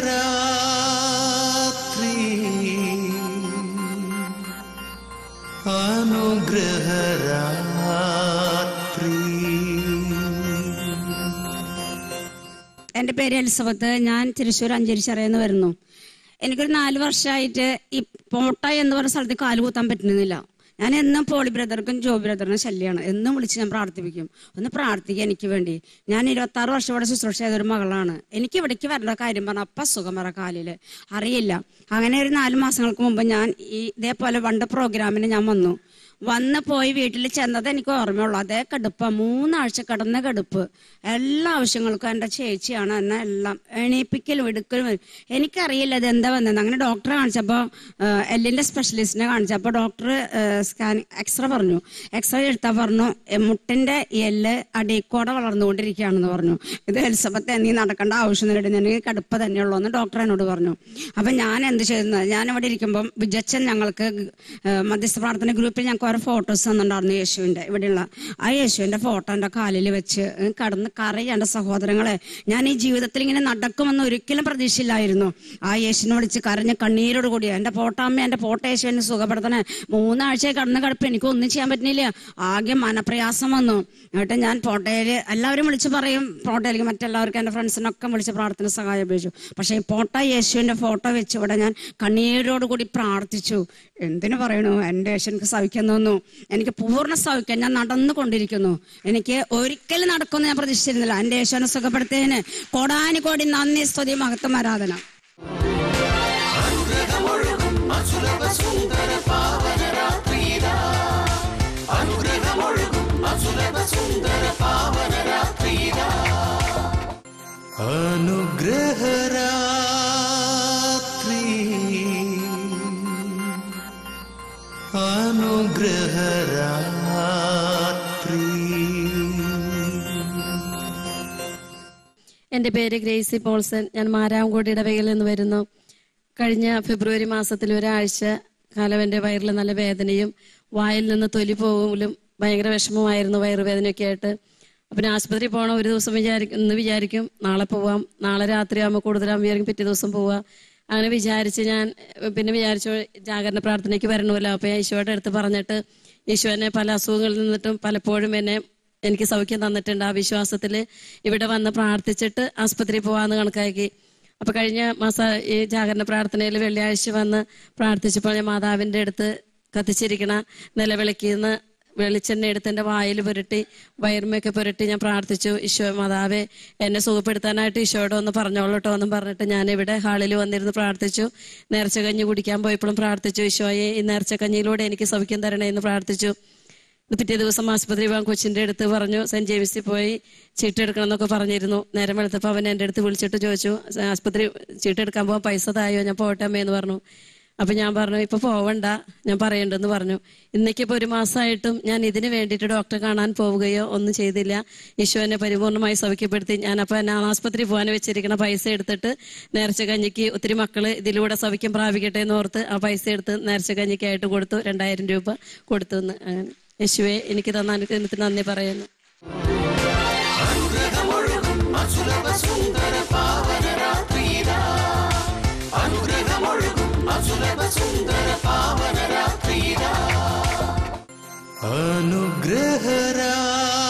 അനുഗ്രഹരാത്രി അനുഗ്രഹരാത്രി. എൻ്റെ പേര് എലിസബത്ത്. ഞാൻ തൃശ്ശൂർ അഞ്ചേരിച്ചിറയെന്ന് വരുന്നു. എനിക്കൊരു 4 വർഷമായിട്ട് ഈ പോട്ട എന്ന് പറഞ്ഞ സ്ഥലത്ത് കാലുകൂത്താൻ പറ്റുന്നില്ല. ഞാൻ എന്നും പോളി ബ്രദർക്കും ജോബി ബ്രദറിനും ശല്യമാണ്. എന്നും വിളിച്ച് ഞാൻ പ്രാർത്ഥിപ്പിക്കും, ഒന്ന് പ്രാർത്ഥിക്കുക എനിക്ക് വേണ്ടി. ഞാൻ 26 വർഷം ഇവിടെ ശുശ്രൂഷ ചെയ്തൊരു മകളാണ്. എനിക്ക് ഇവിടേക്ക് വരേണ്ട കാര്യം പറഞ്ഞാൽ അപ്പം സുഖം വര കാലിൽ അറിയില്ല. അങ്ങനെ ഒരു 4 മാസങ്ങൾക്ക് മുമ്പ് ഞാൻ ഇതേപോലെ വണ്ട പ്രോഗ്രാമിന് ഞാൻ വന്ന് പോയി വീട്ടിൽ ചെന്നത് എനിക്ക് ഓർമ്മയുള്ളൂ. അതേ കടുപ്പ 3 ആഴ്ച കിടന്ന കടുപ്പ്. എല്ലാ ആവശ്യങ്ങൾക്കും എൻ്റെ ചേച്ചിയാണ് എന്നെ എല്ലാം എണീപ്പിക്കലും എടുക്കലും. എനിക്കറിയില്ല ഇത് എന്താ വന്നത്. അങ്ങനെ ഡോക്ടറെ കാണിച്ചപ്പോൾ എല്ലിൻ്റെ സ്പെഷ്യലിസ്റ്റിനെ കാണിച്ചപ്പോൾ ഡോക്ടർ എക്സ്റേ പറഞ്ഞു. എക്സ്റേ എടുത്താൽ പറഞ്ഞു മുട്ടിൻ്റെ എല്ല് അടിക്കോടെ വളർന്നുകൊണ്ടിരിക്കുകയാണെന്ന് പറഞ്ഞു. ഇത് എലിസബത്ത് നീ നടക്കേണ്ട ആവശ്യമൊന്നുമില്ല, എനിക്ക് കടുപ്പ തന്നെയുള്ളൂ എന്ന് ഡോക്ടർ എന്നോട് പറഞ്ഞു. അപ്പം ഞാൻ എന്ത് ചെയ്യുന്നത്, ഞാനിവിടെ ഇരിക്കുമ്പം വിജച്ചൻ ഞങ്ങൾക്ക് മധ്യസ്ഥ പ്രാർത്ഥന ഗ്രൂപ്പിൽ ഞങ്ങൾക്ക് ഓരോ ഫോട്ടോസ് തന്നിട്ടുണ്ടായിരുന്നു യേശുവിൻ്റെ. ഇവിടെയുള്ള ആ യേശുവിൻ്റെ ഫോട്ടോ എൻ്റെ കാലിൽ വെച്ച് കടന്ന് കരയ. എൻ്റെ സഹോദരങ്ങളെ, ഞാൻ ഈ ജീവിതത്തിൽ ഇങ്ങനെ നടക്കുമെന്ന് ഒരിക്കലും പ്രതീക്ഷയില്ലായിരുന്നു. ആ യേശുവിനെ വിളിച്ച് കരഞ്ഞ് കണ്ണീരോട് കൂടി എൻ്റെ പോട്ടാമ്മ, എൻ്റെ പോട്ട യേശുവിനെ സുഖപ്പെടുത്തണേ. 3 ആഴ്ച കടന്ന് കിടപ്പ് എനിക്കൊന്നും ചെയ്യാൻ പറ്റുന്നില്ല. ആകെ മനപ്രയാസം വന്നു. എന്നിട്ട് ഞാൻ പോട്ടയിൽ എല്ലാവരും വിളിച്ച് പറയും, പോട്ടയിലേക്ക് മറ്റെല്ലാവർക്കും എൻ്റെ ഫ്രണ്ട്സിനൊക്കെ വിളിച്ച് പ്രാർത്ഥന സഹായം ഉപയോഗിച്ചു. പക്ഷേ ഈ പോട്ട യേശുവിൻ്റെ ഫോട്ടോ വെച്ച് ഇവിടെ ഞാൻ കണ്ണീരോടുകൂടി പ്രാർത്ഥിച്ചു. എന്തിനു പറയണു, എൻ്റെ യേശുവിനക്ക് സഹിക്കുന്നു, എനിക്ക് പൂർണ്ണ സൗഖ്യം. ഞാൻ നടന്നുകൊണ്ടിരിക്കുന്നു. എനിക്ക് ഒരിക്കലും നടക്കുമെന്ന് ഞാൻ പ്രതീക്ഷിച്ചിരുന്നില്ല. എൻ്റെ യേശുവിനെ സുഖപ്പെടുത്തിയതിന് കോടാനുകോടി നന്ദി, സ്തുതി, മഹത്വം, ആരാധന. അനുഗ്രഹരാത്രി അനുഗ്രഹരാത്രി. എൻ്റെ പേര് ഗ്രേസി പോൾസൺ. ഞാൻ മാരാംകോട് ഇടവകയിൽ നിന്ന് വരുന്നു. കഴിഞ്ഞ ഫെബ്രുവരി മാസത്തിൽ ഒരാഴ്ച കാലം എൻ്റെ വയറിൽ നല്ല വേദനയും വായിൽ നിന്ന് തൊലി പോകലും ഭയങ്കര വിഷമമായിരുന്നു, വയറുവേദനയൊക്കെ ആയിട്ട്. അപ്പം ആശുപത്രി പോകണം. ഒരു ദിവസം വിചാരിക്കും നാളെ പോവാം, നാളെ രാത്രി ആകുമ്പോൾ കൂടുതലാകുമ്പോൾ വിചാരിക്കും പിറ്റേ ദിവസം പോവാം. അങ്ങനെ വിചാരിച്ച് ഞാൻ പിന്നെ വിചാരിച്ചു ജാഗരണ പ്രാർത്ഥനയ്ക്ക് വരണമല്ലോ. അപ്പോൾ ഈശോയുടെ അടുത്ത് പറഞ്ഞിട്ട് ഈശോ എന്നെ പല അസുഖങ്ങളിൽ നിന്നിട്ടും പലപ്പോഴും എനിക്ക് സൗഖ്യം തന്നിട്ടുണ്ട്. ആ വിശ്വാസത്തിൽ ഇവിടെ വന്ന് പ്രാർത്ഥിച്ചിട്ട് ആസ്പത്രിയിൽ പോകാമെന്ന് കണക്കാക്കി. അപ്പോൾ കഴിഞ്ഞ മാസം ഈ ജാഗരണ പ്രാർത്ഥനയിൽ വെള്ളിയാഴ്ച വന്ന് പ്രാർത്ഥിച്ചപ്പോൾ ഞാൻ മാതാവിൻ്റെ അടുത്ത് കത്തിച്ചിരിക്കണ നിലവിളിക്കുന്ന വെളിച്ചെണ്ണ എടുത്ത് എൻ്റെ വായിൽ പുരട്ടി വയറുമൊക്കെ പുരട്ടി ഞാൻ പ്രാർത്ഥിച്ചു. ഈശോ മാതാവേ എന്നെ സുഖപ്പെടുത്താനായിട്ട് ഈശോയോട് ഒന്ന് പറഞ്ഞോളട്ടോ എന്നും പറഞ്ഞിട്ട് ഞാൻ ഇവിടെ ഹാളിൽ വന്നിരുന്ന് പ്രാർത്ഥിച്ചു. നേർച്ച കഞ്ഞി കുടിക്കാൻ പോയപ്പോഴും പ്രാർത്ഥിച്ചു, ഈശോയെ ഈ നേർച്ച കഞ്ഞിയിലൂടെ എനിക്ക് സൗഖ്യം തരണേ എന്ന് പ്രാർത്ഥിച്ചു. പിറ്റേ ദിവസം ആശുപത്രി പോകാൻ കൊച്ചിൻ്റെ അടുത്ത് പറഞ്ഞു, സെൻറ്റ് ജെയിംസിൽ പോയി ചീട്ടെടുക്കണം എന്നൊക്കെ പറഞ്ഞിരുന്നു. നേരം വെളുത്തപ്പോൾ അവൻ എൻ്റെ അടുത്ത് വിളിച്ചിട്ട് ചോദിച്ചു, ആശുപത്രി ചീട്ടെടുക്കാൻ പോകാൻ പൈസ തായോ? ഞാൻ പോട്ടെ അമ്മയെന്ന് പറഞ്ഞു. അപ്പം ഞാൻ പറഞ്ഞു ഇപ്പോൾ പോവണ്ട, ഞാൻ പറയണ്ടെന്ന് പറഞ്ഞു. ഇന്നേക്കിപ്പോൾ 1 മാസമായിട്ടും ഞാൻ ഇതിന് വേണ്ടിയിട്ട് ഡോക്ടറെ കാണാൻ പോവുകയോ ഒന്നും ചെയ്തില്ല. ഈശോ എന്നെ പരിപൂർണമായി സൗഖ്യപ്പെടുത്തി. ഞാനപ്പോൾ എന്നെ ആശുപത്രി പോകാൻ വെച്ചിരിക്കുന്ന പൈസ എടുത്തിട്ട് നേർച്ച കഞ്ഞിക്ക് ഒത്തിരി മക്കൾ ഇതിലൂടെ സൗഖ്യം പ്രാപിക്കട്ടെ എന്ന് ഓർത്ത് ആ പൈസ എടുത്ത് നേർച്ച കഞ്ഞിക്കായിട്ട് കൊടുത്തു. 2000 രൂപ കൊടുത്തു. അങ്ങനെ യേശുവേ എനിക്ക് തന്ന അനുഗ്രഹത്തിന് നന്ദി പറയുന്നു.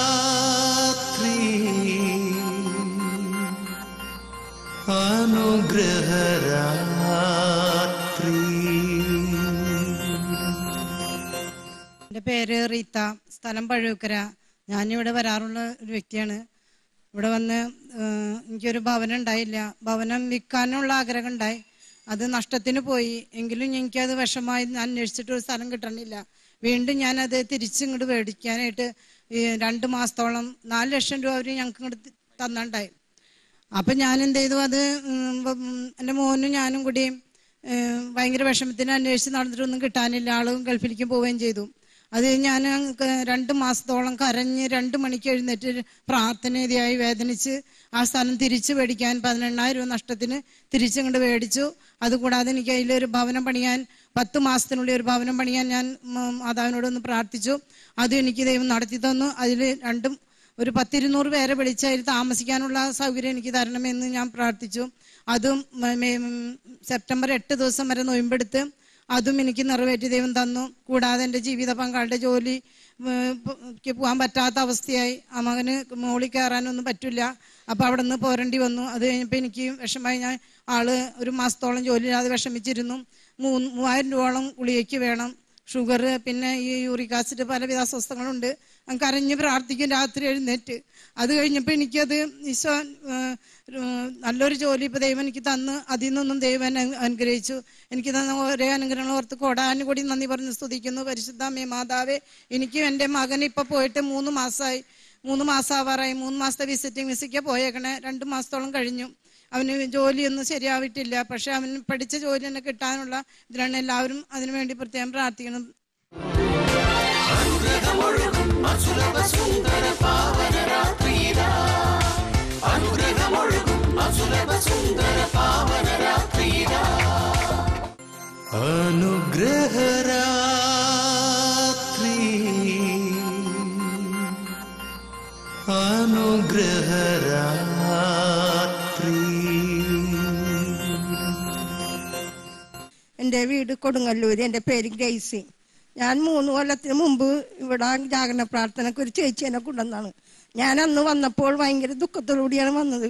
അനുഗ്രഹരാത്രി അനുഗ്രഹരാത്രി. എൻ്റെ പേര് റീത്ത, സ്ഥലം പഴുക്കര. ഞാനിവിടെ വരാറുള്ള ഒരു വ്യക്തിയാണ്. ഇവിടെ വന്ന് എനിക്കൊരു ഭവനം ഉണ്ടായില്ല. ഭവനം വിൽക്കാനുള്ള ആഗ്രഹം ഉണ്ടായി, അത് നഷ്ടത്തിന് പോയി. എങ്കിലും എനിക്കത് വിഷമായി. ഞാൻ അന്വേഷിച്ചിട്ട് ഒരു സ്ഥലം കിട്ടണില്ല. വീണ്ടും ഞാനത് തിരിച്ചിങ്ങോട്ട് മേടിക്കാനായിട്ട് 2 മാസത്തോളം 4 ലക്ഷം രൂപ അവർ ഞങ്ങൾക്ക് ഇങ്ങോട്ട് തന്നുണ്ടായി. അപ്പം ഞാൻ എന്ത് ചെയ്തു, അത് എൻ്റെ മോനും ഞാനും കൂടി ഭയങ്കര വിഷമത്തിന് അന്വേഷിച്ച് നടന്നിട്ടൊന്നും കിട്ടാനില്ല. ആളും ഗൾഫിലേക്ക് പോവുകയും ചെയ്തു. അത് ഞാൻ 2 മാസത്തോളം കരഞ്ഞ് 2 മണിക്ക് എഴുന്നേറ്റ് പ്രാർത്ഥനയായി വേദനിച്ച് ആ സ്ഥലം തിരിച്ചു മേടിക്കാൻ 18,000 രൂപ നഷ്ടത്തിന് തിരിച്ചിങ്ങോട്ട് മേടിച്ചു. അതുകൂടാതെ എനിക്ക് അതിലൊരു ഭവനം പണിയാൻ 10 മാസത്തിനുള്ളിൽ ഒരു ഭവനം പണിയാൻ ഞാൻ മാതാവിനോടൊന്ന് പ്രാർത്ഥിച്ചു. അത് എനിക്ക് ദൈവം നടത്തി തന്നു. അതിൽ ഒരു 10-200 പേരെ വിളിച്ച് അതിൽ താമസിക്കാനുള്ള സൗകര്യം എനിക്ക് തരണമെന്ന് ഞാൻ പ്രാർത്ഥിച്ചു. അതും സെപ്റ്റംബർ 8 ദിവസം വരെ നൊയമ്പെടുത്ത് അതും എനിക്ക് നിറവേറ്റി ദൈവം തന്നു. കൂടാതെ എൻ്റെ ജീവിത പങ്കാളിയുടെ ജോലിക്ക് പോകാൻ പറ്റാത്ത അവസ്ഥയായി. ആ മകന് മോളിൽ കയറാനൊന്നും പറ്റില്ല. അപ്പം അവിടെ നിന്ന് പോരേണ്ടി വന്നു. അത് കഴിഞ്ഞപ്പോൾ എനിക്ക് വിഷമമായി. ഞാൻ 1 മാസത്തോളം ജോലിയില്ലാതെ വിഷമിച്ചിരുന്നു. 3000 രൂപയോളം ഗുളികയ്ക്ക് വേണം, ഷുഗർ, പിന്നെ ഈ യൂറിക് ആസിഡ്, പലവിധ അസ്വസ്ഥങ്ങളുണ്ട്. ഞാൻ കരഞ്ഞ് പ്രാർത്ഥിക്കും രാത്രി എഴുന്നേറ്റ്. അത് കഴിഞ്ഞപ്പോൾ എനിക്കത് ഈശോ നല്ലൊരു ജോലി ഇപ്പോൾ ദൈവം എനിക്ക് തന്ന് അതിൽ നിന്നും ദൈവം അനുഗ്രഹിച്ചു. എനിക്ക് തന്ന ഓരോ അനുഗ്രഹങ്ങൾ ഓർത്ത് കോടാനുകൂടി നന്ദി പറഞ്ഞ് സ്തുതിക്കുന്നു. പരിശുദ്ധ അമ്മേ മാതാവേ, എനിക്കും എൻ്റെ മകൻ ഇപ്പോൾ പോയിട്ട് 3 മാസമായി. 3 മാസം ആവാറായി. 3 മാസത്തെ വിസിറ്റിംഗ് വിസയ്ക്ക് പോയേക്കണേ. 2 മാസത്തോളം കഴിഞ്ഞു. അവന് ജോലിയൊന്നും ശരിയാവിട്ടില്ല. പക്ഷെ അവന് പഠിച്ച ജോലി തന്നെ കിട്ടാനുള്ള ഇതിലാണ്. എല്ലാവരും അതിനുവേണ്ടി പ്രത്യേകം പ്രാർത്ഥിക്കണം. എൻ്റെ വീട് കൊടുങ്ങല്ലൂര്. എൻ്റെ പേര് ഗ്രേസി. ഞാൻ 3 കൊല്ലത്തിന് മുമ്പ് ഇവിടെ ജാഗരണ പ്രാർത്ഥനയ്ക്ക് ഒരു ചേച്ചി എന്നെ കൊണ്ടുവന്നാണ്. ഞാൻ അന്ന് വന്നപ്പോൾ ഭയങ്കര ദുഃഖത്തോടുകൂടിയാണ് വന്നത്.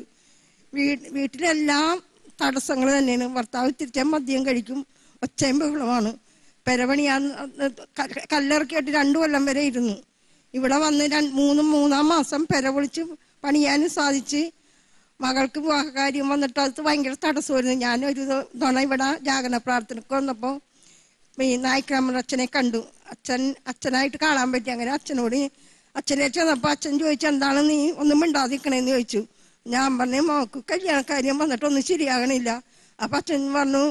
വീട്ടിലെല്ലാം തടസ്സങ്ങൾ തന്നെയാണ്. ഭർത്താവ് തിരിച്ചാൽ മദ്യം കഴിക്കും, ഒച്ചയും ബഹളമാണ്. പെരപണിയാൻ കല്ലിറക്കിയിട്ട് 2 കൊല്ലം വരെ ഇരുന്നു. ഇവിടെ വന്ന് 3-3 മാസം പെര പൊളിച്ച് പണിയാനും സാധിച്ച്. മകൾക്ക് വിവാഹകാര്യം വന്നിട്ട് അത് ഭയങ്കര തടസ്സമായിരുന്നു. ഞാനൊരു തവണ ഇവിടെ ജാഗരണ പ്രാർത്ഥനയ്ക്ക് വന്നപ്പോൾ ഈ നായ്ക്രാമൻ അച്ഛനെ കണ്ടു. അച്ഛനായിട്ട് കാണാൻ പറ്റി. അങ്ങനെ അച്ഛനെ ചെന്നപ്പോൾ അച്ഛൻ ചോദിച്ചു, എന്താണ് നീ ഒന്നും മിണ്ടാതിരിക്കണേന്ന് ചോദിച്ചു. ഞാൻ പറഞ്ഞു, മോക്ക് കല്യാണക്കാര്യം വന്നിട്ടൊന്നും ശരിയാകണില്ല. അപ്പം അച്ഛൻ പറഞ്ഞു,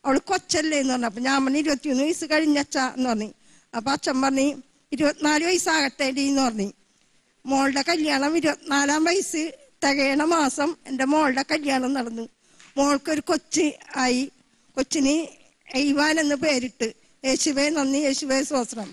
അവൾ കൊച്ചല്ലേ എന്ന് പറഞ്ഞു. അപ്പം ഞാൻ പറഞ്ഞു, 21 വയസ്സ് കഴിഞ്ഞച്ച എന്ന് പറഞ്ഞു. അപ്പം അച്ഛൻ പറഞ്ഞു, 24 വയസ്സാകട്ടെ ഡി എന്ന് പറഞ്ഞു. മോളുടെ കല്യാണം 24-ാം വയസ്സ് തികയണ മാസം എൻ്റെ മോളുടെ കല്യാണം നടന്നു. മോൾക്കൊരു കൊച്ച് ആയി. കൊച്ചിന് ഐവാൻ എന്ന് പേരിട്ട്. യേശുവേ നന്ദി, യേശുവേ സ്തോത്രം.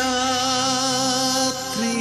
അനുഗ്രഹരാത്രി